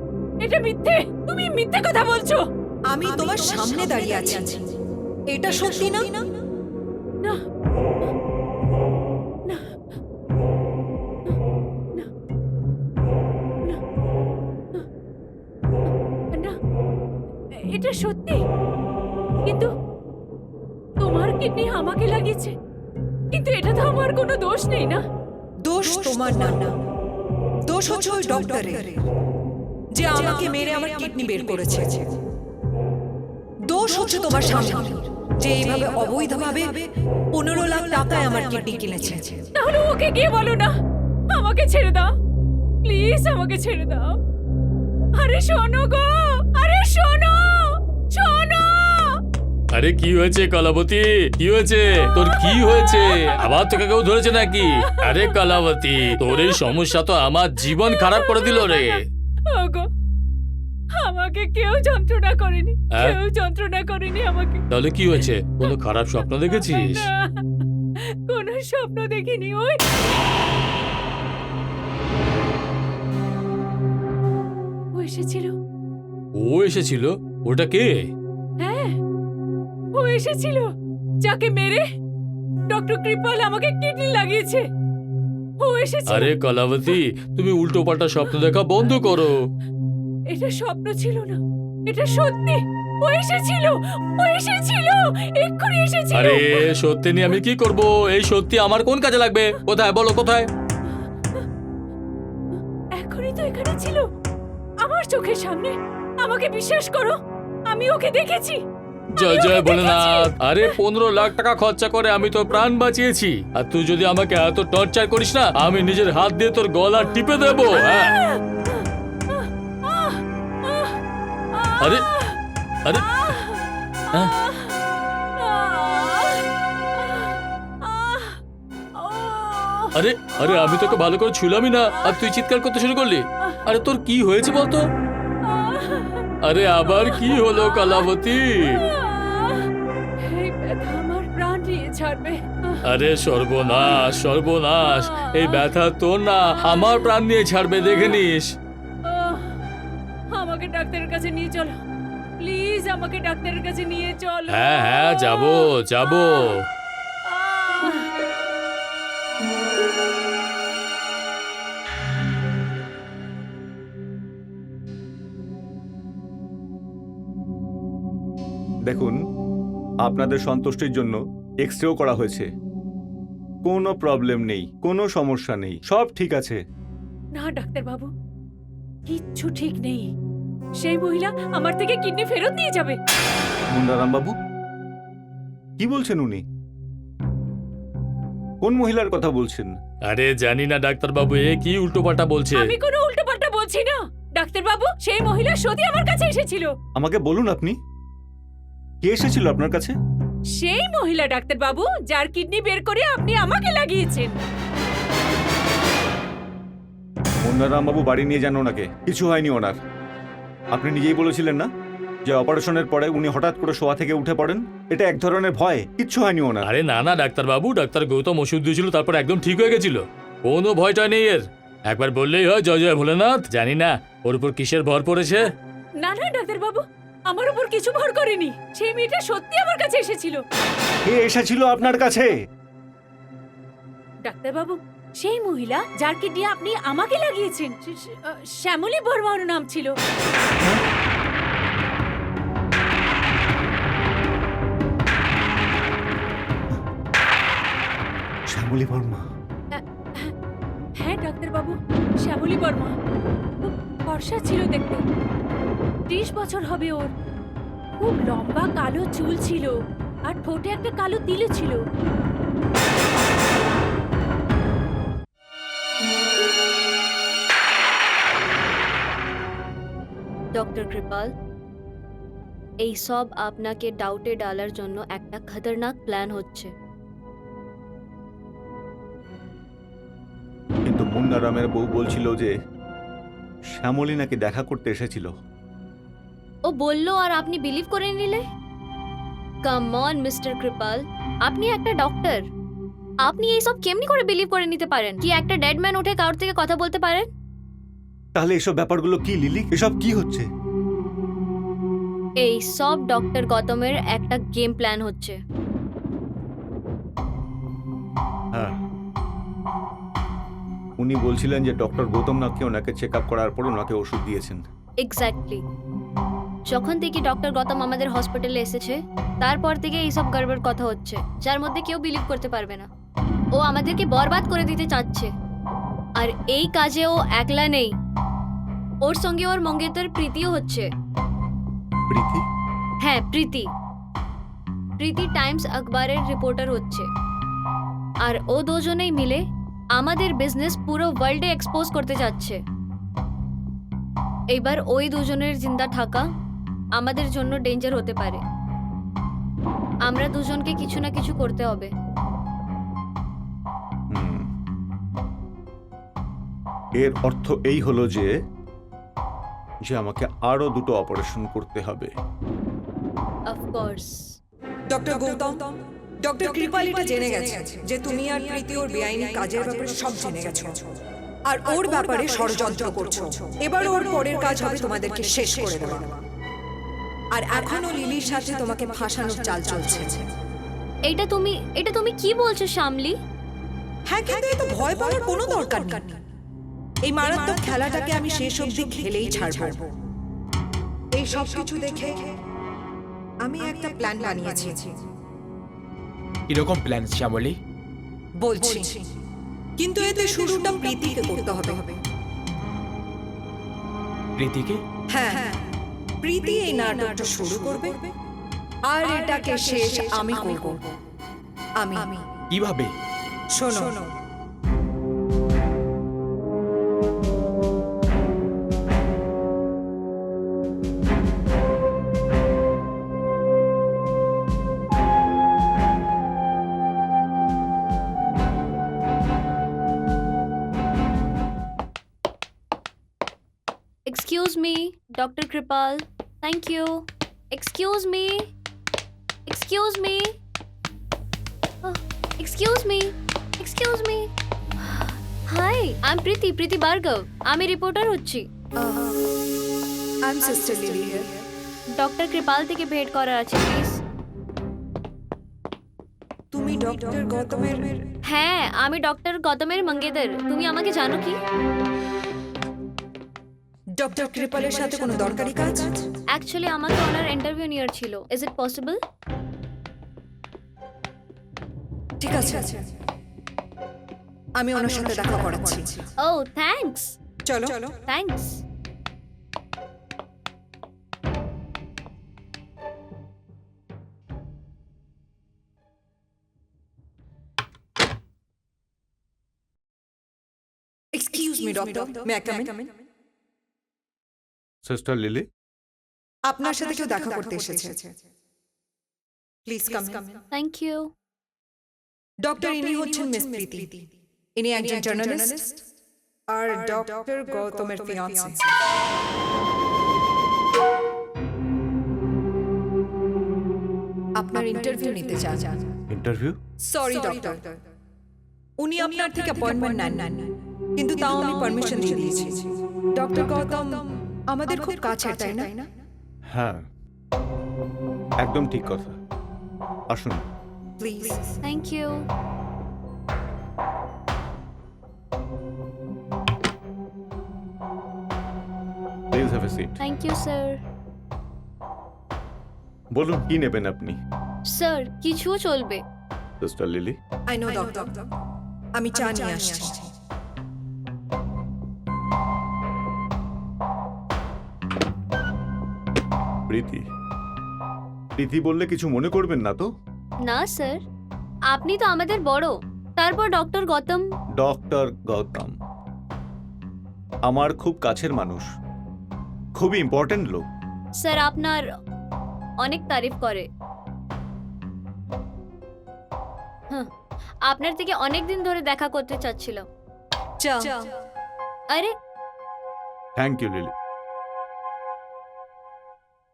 এটা মিথ্যে। তুমি মিথ্যে কথা বলছো। আমি তোমার সামনে দাঁড়িয়ে আছি, এটা সত্যি না? না না না না, এটা সত্যি। কিন্তু তোমার কিডনি আমাকে লাগিয়েছে, কিন্তু এটা তো আমার কোনো দোষ নেই না। দোষ তোমার না, দোষ হচ্ছে ওই ডক্টরের, যে আমাকে মেরে আমার কিডনি বের করেছে। দোষ হচ্ছে তোমার স্বামী, যে এইভাবে অবৈধভাবে 15 লাখ টাকায় আমার কিডনি কিনেছে। তাহলে ওকে গিয়ে বলো না আমাকে ছেড়ে দাও। আমাকে ছেড়ে দাও। আরে শোনো গো, আরে শোনো, শোনো। আরে কি হয়েছে কলাবতী, কি হয়েছে তোর, কি হয়েছে? আবার তোকে কেউ ধরেছে নাকি? আরে কলাবতী, তোর এই সমস্যা তো আমার জীবন খারাপ করে দিল রে। ওগো, আমাকে কেউ যন্ত্রণা করেনি, হ্যাঁ? কেউ যন্ত্রণা করেনি আমাকে। তাহলে কি হয়েছে? কোনো খারাপ স্বপ্ন দেখেছিস? না, কোনো স্বপ্ন দেখিনি। ওই ও এসেছিল। ও এসেছিল? ওটা কে? হ্যাঁ, ও এসেছিল যাকে মেরে ডক্টর কৃপাল আমাকে কিডনি লাগিয়েছে। ও এসেছিল। আরে কলাবতী, তুমি উল্টো পাল্টা স্বপ্ন দেখা বন্ধ করো। এটা স্বপ্ন ছিল না, এটা সত্যি। ও এসেছিল, ও এসেছিল, এক্ষুনি এসেছিল। আরে সত্যি নিয়ে আমি কি করব? এই সত্যি আমার কোন কাজে লাগবে? কোথায় বলো, কোথায়? এখনই তো এখানে ছিল, আমার চোখের সামনে। আমাকে বিশ্বাস করো, আমি ওকে দেখেছি। জয় আমি জয় ওকে ভোলেনাথ। দেখেছি। আরে 15 লাখ টাকা খরচা করে আমি তোর প্রাণ বাঁচিয়েছি, আর তুই যদি আমাকে এত টর্চার করিস না, আমি নিজের হাত দিয়ে তোর গলা টিপে দেবো। হ্যাঁ, আরে আরে হ্যাঁ? আরে আরে আমি তোকে ভালো করে ছুলামই না, আর তুই চিৎকার করতে শুরু করলি। আরে তোর কি হয়েছে বলতো? আরে আবার কি হলো কলাবতী? এই ব্যথা আমার প্রাণ নিয়ে ছাড়বে। আরে সর্বনাশ, সর্বনাশ, এই ব্যথা তোর না আমার প্রাণ নিয়ে ছাড়বে, দেখে নিস। আমাকে ডাক্তারের কাছে নিয়ে চলো, প্লিজ আমাকে ডাক্তারের কাছে নিয়ে চলো। হ্যাঁ হ্যাঁ, যাবো যাবো। দেখুন, আপনাদের সন্তুষ্টির জন্য এক্সরেও করা হয়েছে। কোনো প্রবলেম নেই, কোনো সমস্যা নেই, সব ঠিক আছে। না ডাক্তার বাবু, কিচ্ছু ঠিক নেই। সেই মহিলা আমার থেকে কিডনি ফেরত নিয়ে যাবে। মুন্নারাম বাবু, কি বলছেন উনি? কোন মহিলার কথা বলছেন? আরে জানি না ডাক্তার বাবু, এ কি উল্টোপাল্টা বলছে। আমি কোনো উল্টোপাল্টা বলছি না ডাক্তার বাবু। সেই মহিলা সত্যি আমার কাছে এসেছিল। আমাকে বলুন আপনি, কে এসেছিল আপনার কাছে? সেই মহিলা ডাক্তার বাবু যার কিডনি বের করে আপনি আমাকে লাগিয়েছেন। মুন্নারাম বাবু বাড়ি নিয়ে যান ওনাকে, কিছু হয়নি ওনার। আপনি নিজেই বলেছিলেন না যে অপারেশনের পরে উনি হঠাৎ করে শোয়া থেকে উঠে পড়েন? এটা এক ধরনের ভয়, কিচ্ছু হয়নি ওনার। আরে না না ডাক্তার বাবু, ডাক্তার গৌতম ওষুধ দিয়েছিল, তারপর একদম ঠিক হয়ে গেছিল। কোনো ভয়টা নেই এর, একবার বললেই হয় জয় জয় ভোলেনাথ। জানি না ওর উপর কিসের ভর পড়েছে। না না ডাক্তার বাবু, আমার উপর কিছু ভর করেনি। সেই মেয়েটা সত্যি আমার কাছে এসেছিল। কে এসেছিল আপনার কাছে? ডাক্তার বাবু, সেই মহিলা যার কিডনি আপনি আমাকে লাগিয়েছেন, শ্যামলী বর্মা ওর নাম ছিল। শ্যামলী বর্মা? হ্যাঁ ডাক্তার বাবু, শ্যামলী বর্মা। খুব ফর্সা ছিল দেখতে, 30 বছর হবে ওর। খুব লম্বা কালো চুল ছিল, আর ঠোঁটে একটা কালো তিলে ছিল। ডক্টর কৃপাল, এই সব আপনাকে ডাউটে ডালার জন্য একটা খতরনাক প্ল্যান হচ্ছে। কিন্তু মুন্নারামের বউ বলছিল যে শ্যামলী নাকি দেখা করতে এসেছিল। ও বলল আর আপনি বিলিভ করে নিলে? কাম অন মিস্টার কৃপাল, আপনি একটা ডক্টর, আপনি এই সব কেমনি করে বিলিভ করে নিতে পারেন? কি একটা ডেড ম্যান উঠে কারোর থেকে কথা বলতে পারেন? তাহলে এসব ব্যাপারগুলো কি লিলি? এসব কি হচ্ছে? এই সব ডক্টর গৌতমের একটা গেম প্ল্যান হচ্ছে। হ্যাঁ, উনি বলছিলেন যে ডক্টর গৌতম নাকি ওনাকে চেক আপ করার পর ওনাকে ওষুধ দিয়েছেন। এক্স্যাক্টলি। যখন থেকে ডক্টর গৌতম আমাদের হসপিটালে এসেছে, তারপর থেকে এইসব গড়বড় কথা হচ্ছে, যার মধ্যে কেউ বিলিভ করতে পারবে না। ও আমাদেরকে বরবাদ করে দিতে চাচ্ছে। আর এই কাজে ও একলা নেই, ওর সঙ্গে ওর মঙ্গেতর প্রীতিও হচ্ছে। প্রীতি? হ্যাঁ, প্রীতি। প্রীতি টাইমস আখবারের রিপোর্টার হচ্ছে। আর ও দুজনেই মিলে আমাদের বিজনেস পুরো ওয়ার্ল্ডে এক্সপোজ করতে যাচ্ছে। এবার ওই দুজনের জিন্দা থাকা আমাদের জন্য ডেঞ্জার হতে পারে। আমরা দুজনকে কিছু না কিছু করতে হবে। হুম। এর অর্থ এই হলো যে আমাকে আরো দুটো অপারেশন করতে হবে। Of course. Doctor Gautam, doctor Kripal এটা জেনে গেছে যে তুমি আর প্রীতি ওর বেআইনি কাজের ব্যাপারে সব জেনে গেছো আর ওর ব্যাপারে ষড়যন্ত্র করছো। এবার ওর পরের কাজ হবে তোমাদেরকে শেষ করে দেওয়া। আর এখনো লিলির সাথে তোমাকে ফাঁসানোর চাল চলছে। এটা তুমি কি বলছো শ্যামলি? হ্যাঁ, কিন্তু এত ভয় পাওয়ার কোনো দরকার নেই। এই মারাত্মক খেলাটাকে আমি শেষ অবধি খেলেই ছাড়বো। এই সব কিছু দেখে আমি একটা প্ল্যান বানিয়েছি। কিরকম প্ল্যান শ্যামলী? বলছি, কিন্তু এতে শুরুটা প্রীতিকে করতে হবে। প্রীতিকে? হ্যাঁ, প্রীতি এই নাটকটা শুরু করবে আর এটাকে শেষ আমি করব। আমি কিভাবে? শোনো, Excuse me, Dr. Kripal. Thank you. Excuse me. Excuse me. Oh, excuse me. Excuse me. Hi, I'm Preeti Bhargav. আমি রিপোর্টার হচ্ছি। I am sister lily here. Doctor Kripal থেকে ভেট করার আছে প্লিজ। তুমি ডক্টর গৌতমের? হ্যাঁ, আমি ডক্টর গৌতমের মঙ্গেদর। তুমি আমাকে জানো কি? ডক্টর কৃপালের সাথে কোনো দরকারি কাজ? অ্যাকচুয়ালি আমাকে ওনার ইন্টারভিউ নেওয়ার ছিল। Is it possible? ঠিক আছে, আমি ওনার সাথে দেখা করাচ্ছি। Oh thanks. চলো। Thanks. Excuse me doctor, may I come in? Sister Lily, আপনার সাথে কেউ দেখা করতে এসেছে। Please come in. Thank you. Doctor, ইনি হচ্ছেন মিস প্রীতি। ইনি একজন জার্নালিস্ট আর ডক্টর গৌতমের ফিয়ান্সে। আপনার ইন্টারভিউ নিতে চান? ইন্টারভিউ? সরি ডক্টর, উনি আপনার থেকে অ্যাপয়েন্টমেন্ট নেন, কিন্তু তাও আমি পারমিশন দিয়ে দিয়েছি। ডক্টর গৌতম আমাদের খুব কাছের, তাই না? হ্যাঁ, একদম ঠিক কথা। আসুন। Please. Thank you. Please have a seat. Thank you sir. বলুন, কি নেবেন আপনি? স্যার, কিছুও চলবে। Sister Lily, I know doctor, আমি চা নিয়ে আসছি। প্রীতি বললে কিছু মনে করবেন না তো? না স্যার, আপনি তো আমাদের বড়। তারপর ডক্টর গৌতম। ডক্টর গৌতম আমার খুব কাছের মানুষ, খুবই ইম্পর্টেন্ট লোক। স্যার আপনার অনেক তারিফ করে। আপনার থেকে অনেক দিন ধরে দেখা করতে চাচ্ছিলাম। চা। আরে thank you Lily.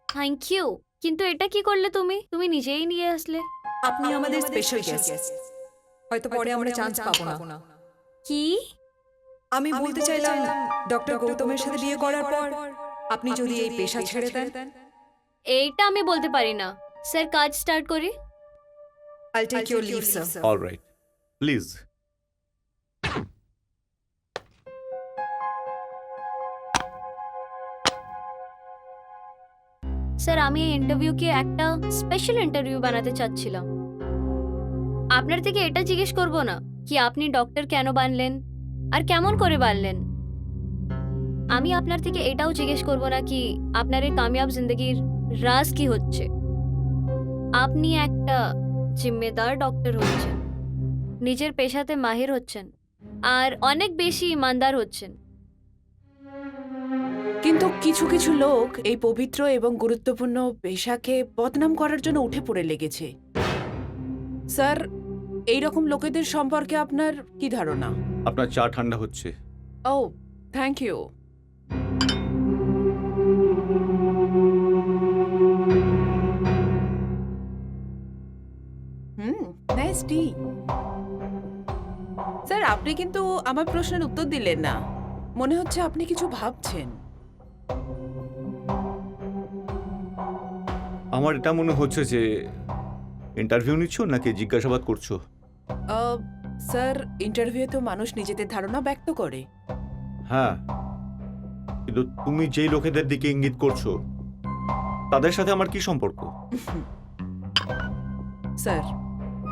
Thank you, কিন্তু এটা কি করলে তুমি? তুমি নিজেই নিয়ে আসলে। আপনি আমাদের স্পেশাল গেস্ট, হয়তো পরে আমরা চান্স পাবো না। কি? আমি বলতে চাইলাম ডক্টর গৌতমের সাথে বিয়ে করার পর আপনি যদি এই পেশা ছেড়ে দেন। এইটা আমি বলতে পারি না। স্যার, কাজ স্টার্ট করি। I'll take your leave sir. Alright, please. Sir, আমি এই ইন্টারভিউকে একটা স্পেশাল ইন্টারভিউ বানাতে চাচ্ছিলাম। আপনার থেকে এটা জিজ্ঞেস করব না কি আপনি ডক্টর কেন বানলেন আর কেমন করে বানলেন। আমি আপনার থেকে এটাও জিজ্ঞেস করব না কি আপনার এই কামিয়াব জিন্দগির রাজ কি হচ্ছে। আপনি একটা জিম্মেদার ডক্টর হচ্ছেন, নিজের পেশাতে মাহির হচ্ছেন আর অনেক বেশি ইমানদার হচ্ছেন। কিন্তু কিছু কিছু লোক এই পবিত্র এবং গুরুত্বপূর্ণ পেশাকে বদনাম করার জন্য উঠে পড়ে লেগেছে। স্যার, এই রকম লোকেদের সম্পর্কে আপনার কি ধারণা? আপনার চা ঠান্ডা হচ্ছে। ও, thank you. Nice tea. Sir, আপনি কিন্তু আমার প্রশ্নের উত্তর দিলেন না। মনে হচ্ছে আপনি কিছু ভাবছেন। আমার এটা মনে হচ্ছে যে ইন্টারভিউ নিচ্ছ নাকি জিজ্ঞাসাবাদ করছো? স্যার, ইন্টারভিউ তো মানুষ নিজেদের ধারণা ব্যক্ত করে। হ্যাঁ, কিন্তু তুমি যেই লোকেদের দিকে ইঙ্গিত করছো তাদের সাথে আমার কি সম্পর্ক? স্যার,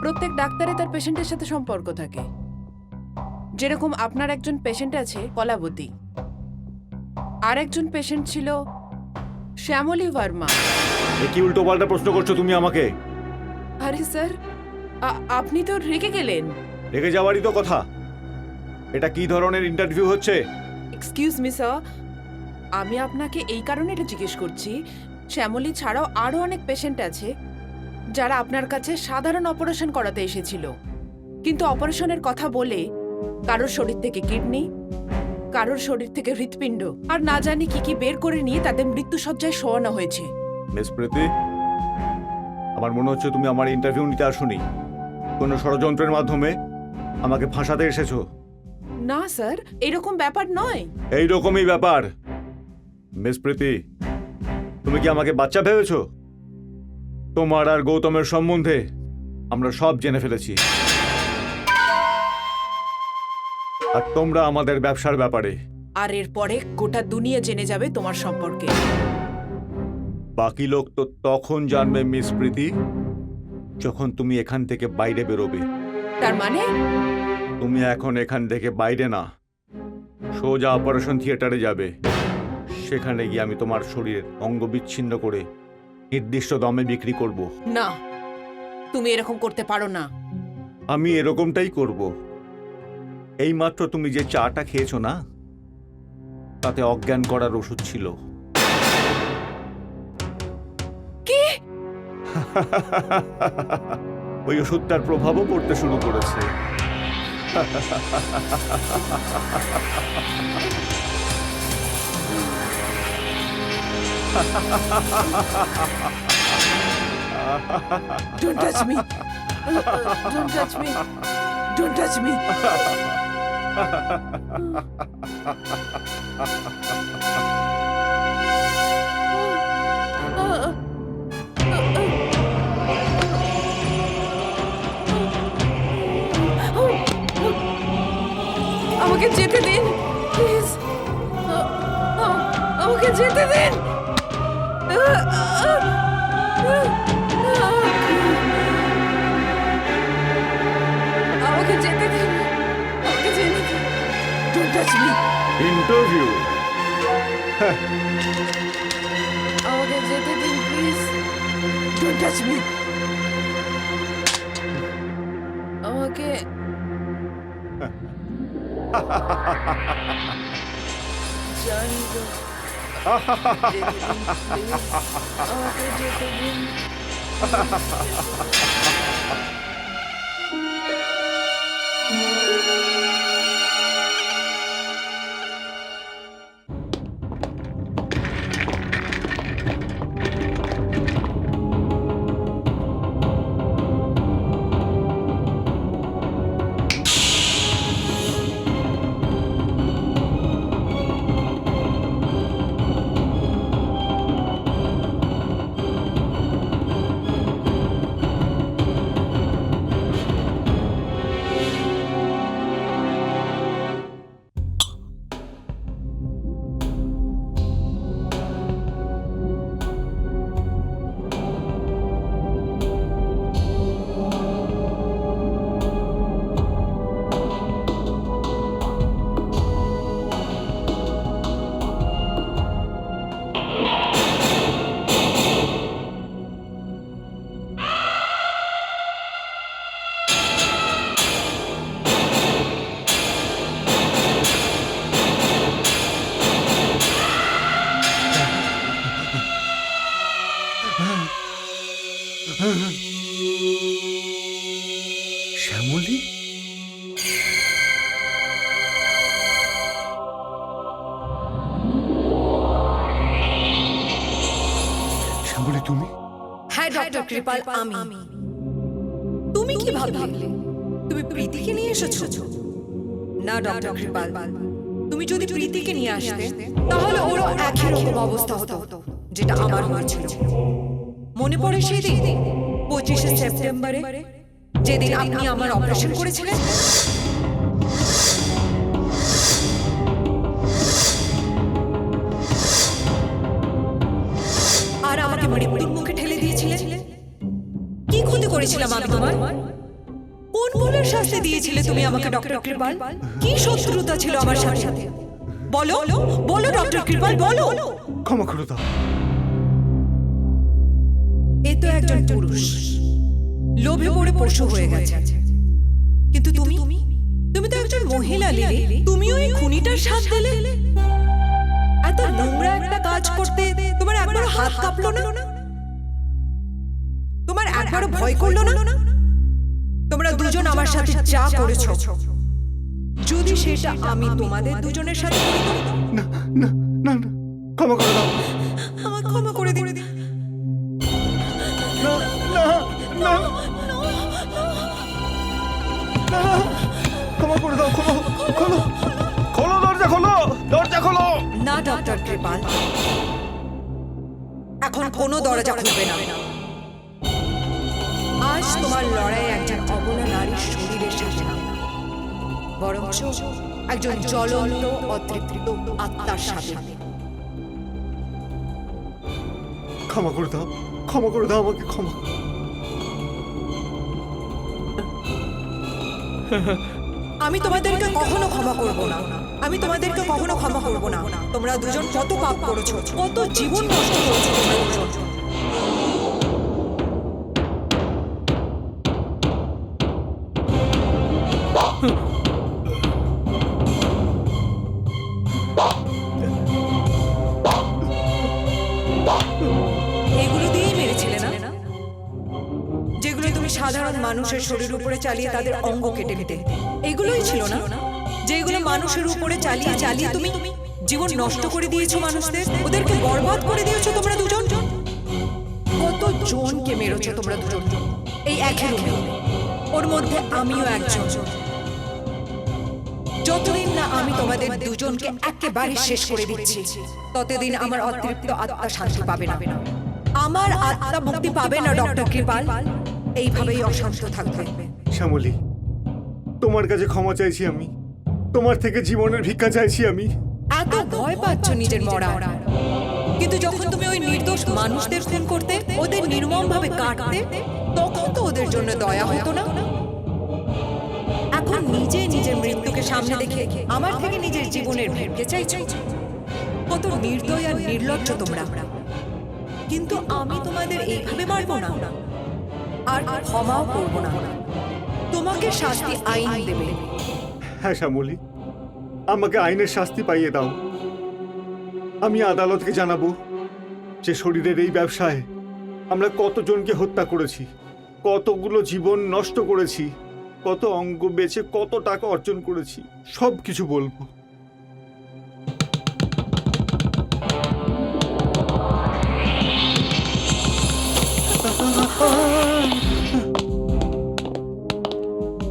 প্রত্যেক ডাক্তারে তার পেশেন্টের সাথে সম্পর্ক থাকে। যেরকম আপনার একজন পেশেন্ট আছে কলাবতী, আর একজন পেশেন্ট ছিল শ্যামলী ভার্মা। এ কি উল্টো পাল্টা প্রশ্ন করছো তুমি আমাকে? আরে স্যার, আপনি তো রেগে গেলেন। রেগে যাওয়ারই তো কথা। এটা কি ধরনের ইন্টারভিউ হচ্ছে? এক্সকিউজ মি স্যার, আমি আপনাকে এই কারণে এটা জিজ্ঞেস করছি, শ্যামলী ছাড়াও আরও অনেক পেশেন্ট আছে যারা আপনার কাছে সাধারণ অপারেশন করাতে এসেছিল, কিন্তু অপারেশনের কথা বলে কারোর শরীর থেকে কিডনি, কারোর শরীর থেকে হৃৎপিণ্ড আর না জানি কি কি বের করে নিয়ে তাদের মৃত্যুসজ্জায় শোয়ানো হয়েছে। মিস প্রীতি, আমার মনে হচ্ছে তুমি আমার ইন্টারভিউ নিতে আসোনি, কোনো ষড়যন্ত্রের মাধ্যমে আমাকে ফাঁসাতে এসেছো। না স্যার, এরকম ব্যাপার নয়। এই রকমই ব্যাপার। মিস প্রীতি, তুমি কি আমাকে বাচ্চা ভেবেছো? তোমার আর গৌতমের সম্বন্ধে আমরা সব জেনে ফেলেছি, আর তোমরা আমাদের ব্যবসার ব্যাপারে। আর এরপরে গোটা দুনিয়া জেনে যাবে তোমার সম্পর্কে। বাকি লোক তো তখন জানবে মিস প্রীতি, যখন তুমি এখান থেকে বাইরে বেরোবে। তার মানে তুমি এখন এখান থেকে বাইরে না, সোজা অপারেশন থিয়েটারে যাবে। সেখানে গিয়ে আমি তোমার শরীরের অঙ্গ বিচ্ছিন্ন করে নির্দিষ্ট দামে বিক্রি করব। না, তুমি এরকম করতে পারো না। আমি এরকমটাই করব। এইমাত্র তুমি যে চাটা খেয়েছো না, তাতে অজ্ঞান করার ওষুধ ছিল। কি? ওই ওষুধটার প্রভাবও পড়তে শুরু করেছে। Don't touch me. Don't touch me. Don't touch me. আমাকে যেতে দিন, প্লিজ। আমাকে যেতে দিন। আমাকে যেতে দিন। আমাকে যেতে দিন। Don't touch me. ইন্টারভিউ? আমাকে যেতে দিন, প্লিজ। Don't touch me. আমাকে জানি তো। যেতে দিন, প্লিজ। আমাকে যেতে দিন। শ্যামলী তুমি? হ্যাঁ ডক্টর কৃপাল, আমি। তুমি কি ভাবলে তুমি প্রীতিকে নিয়ে এসেছো? না ডক্টর কৃপাল, তুমি যদি প্রীতিকে নিয়ে আসতে তাহলে ওরও একই রকম অবস্থা হতো যেটা আমার হয়েছিল। মনে পড়ে সেই দিন 25শে সেপ্টেম্বরে, যেদিন আপনি আমার অপারেশন করেছিলেন? আর আমাকে মৃত্যুর মুখে ঠেলে দিয়েছিলেন। কি ক্ষতি করেছিলাম আমি তোমার? কোন ভুলের শাস্তি দিয়েছিলে তুমি আমাকে ডক্টর কৃপাল? কি শত্রুতা ছিল আমার সাথে? বলো বলো ডক্টর কৃপাল, বলো। ক্ষমা করে দাও। এ তো একজন পুরুষ, লোভে পড়ে পশু হয়ে গেছে, কিন্তু তুমি তো একজন মহিলা লিলি। তুমিও এই খুনিটার সাথ দিলে। এত নোংরা একটা কাজ করতে তোমার একবার হাত কাঁপলো না? তোমার একবার ভয় করলো না? তোমরা দুজন আমার সাথে যা করেছো, যদি সেটা আমি তোমাদের দুজনের সাথে করতাম? না না না না, ক্ষমা করে দাও। আমাকে ক্ষমা করে দিন। না না না না, ক্ষমা করে দাও। খোলো খোলো খোলো, দরজা খোলো, দরজা খোলো। না ডক্টর কৃপাল, এখন কোনো দরজা খুলবে না। আজ তোমার লড়াই একজন অবলা নারীর শরীরের সাথে না, বরঞ্চ একজন জ্বলন্ত অতৃপ্ত আত্মার সাথে। ক্ষমা করে দাও, ক্ষমা করে দাও আমাকে, ক্ষমা। আমি তোমাদেরকে কখনো ক্ষমা করব না। আমি তোমাদেরকে কখনো ক্ষমা করব না। তোমরা দুজন কত পাপ করেছো, কত জীবন নষ্ট করেছো তোমরা দুজন। এগুলো দিয়েই মেরেছিলে না, যেগুলো তুমি সাধারণ মানুষের শরীর উপরে চালিয়ে তাদের অঙ্গ কেটে নিতে? এগুলোই ছিল না যেগুলো মানুষের উপরে চালিয়ে চালিয়ে তুমি জীবন নষ্ট করে দিয়েছো মানুষদের, ওদেরকে বরবাদ করে দিয়েছো তোমরা দুজন। কত জনকে মেরেছো তোমরা দুজন এই একই রুমে, ওর মধ্যে আমিও একজন। যতদিন না আমি তোমাদের দুজনকে একেবারে শেষ করে দিচ্ছি, ততদিন আমার অতৃপ্ত আত্মা শান্তি পাবে না। আমার আত্মা মুক্তি পাবে না ডক্টর কৃপাল, এইভাবেই অশান্ত থাকবে। শ্যামলী, তোমার কাছে ক্ষমা চাইছি আমি, তোমার থেকে জীবনের ভিক্ষা চাইছি আমি। এত ভয় পাচ্ছ নিজের মরা, কিন্তু যখন তুমি ওই নির্দোষ মানুষদের খুন করতে, ওদের নির্মমভাবে কাটতে, তখন তো ওদের জন্য দয়া হতো না। এখন নিজে নিজের মৃত্যুকে সামনে দেখে আমার থেকে নিজের জীবনের ভিক্ষে চাইছো। কত নির্দয় আর নির্লজ্জ তোমরা। কিন্তু আমি তোমাদের এইভাবে মারবো না, আর ক্ষমাও করবো না। তোমাকে শাস্তি আইন দেবে। হ্যাঁ শ্যামলী, আমাকে আইনের শাস্তি পাইয়ে দাও। আমি আদালতকে জানাবো যে শরীরের এই ব্যবসায় আমরা কতজনকে হত্যা করেছি, কতগুলো জীবন নষ্ট করেছি, কত অঙ্গ বেচে কত টাকা অর্জন করেছি, সব কিছু বলবো।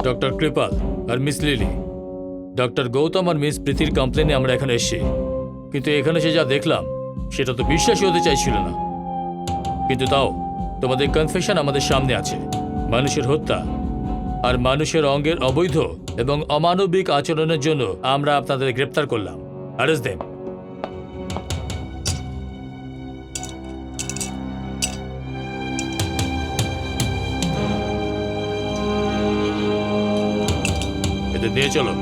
ডক্টর কৃপাল আর মিস লিলি, ডক্টর গৌতম আর মিস প্রীতির কমপ্লেনে আমরা এখানে এসেছি, কিন্তু এখানে সে যা দেখলাম সেটা তো বিশ্বাসই হতে চাইছিল না। কিন্তু তাও তোমাদের কনফেশন আমাদের সামনে আছে। মানুষের হত্যা আর মানুষের অঙ্গের অবৈধ এবং অমানবিক আচরণের জন্য আমরা আপনাদের গ্রেপ্তার করলাম। Arrest them. এদের নিয়ে চলো।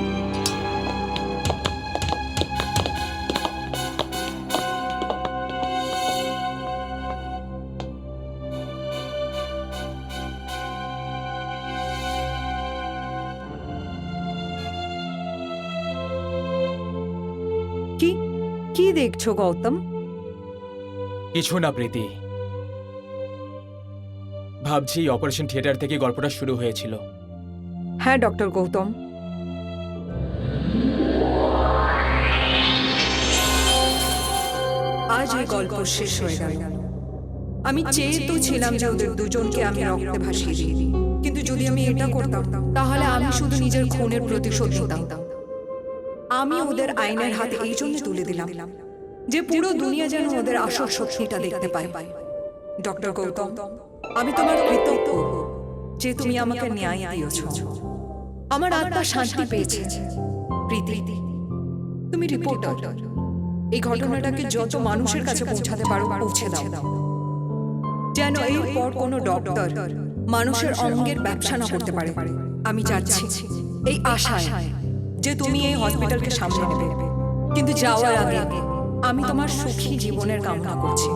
কি দেখছো গৌতম? কিছু না প্রীতি, ভাবছি অপারেশন থিয়েটার থেকে গল্পটা শুরু হয়েছিল। হ্যাঁ ডক্টর গৌতম, আজ এই গল্প শেষ হয়ে গেল। আমি চেয়ে তো ছিলাম যে ওদের দুজনকে আমি রক্তে ভাসিয়ে দিই, কিন্তু যদি আমি এটা করতাম তাহলে আমি শুধু নিজের খুনের প্রতিশোধ নিতাম। আমি ওদের আইনের হাতে এই জন্য তুলে দিলাম যে পুরো দুনিয়া যেন ওদের আসল সত্যিটা দেখতে পায়। ডক্টর গৌতম, আমি তোমার কৃতজ্ঞ যে তুমি আমাকে ন্যায় দিয়েছ। আমার আত্মা শান্তি পেয়েছে। প্রীতি, তুমি রিপোর্টার, এই ঘটনাটাকে যত মানুষের কাছে পৌঁছাতে পারো পৌঁছে দাও, যেন এরপর কোনো ডক্টর মানুষের অঙ্গের ব্যবসা না করতে পারে। আমি যাচ্ছি এই আশায় যে তুমি এই হসপিটালকে সামলে নেবে, কিন্তু যাওয়ার আগে আমি তোমার সুখী জীবনের কামনা করছি।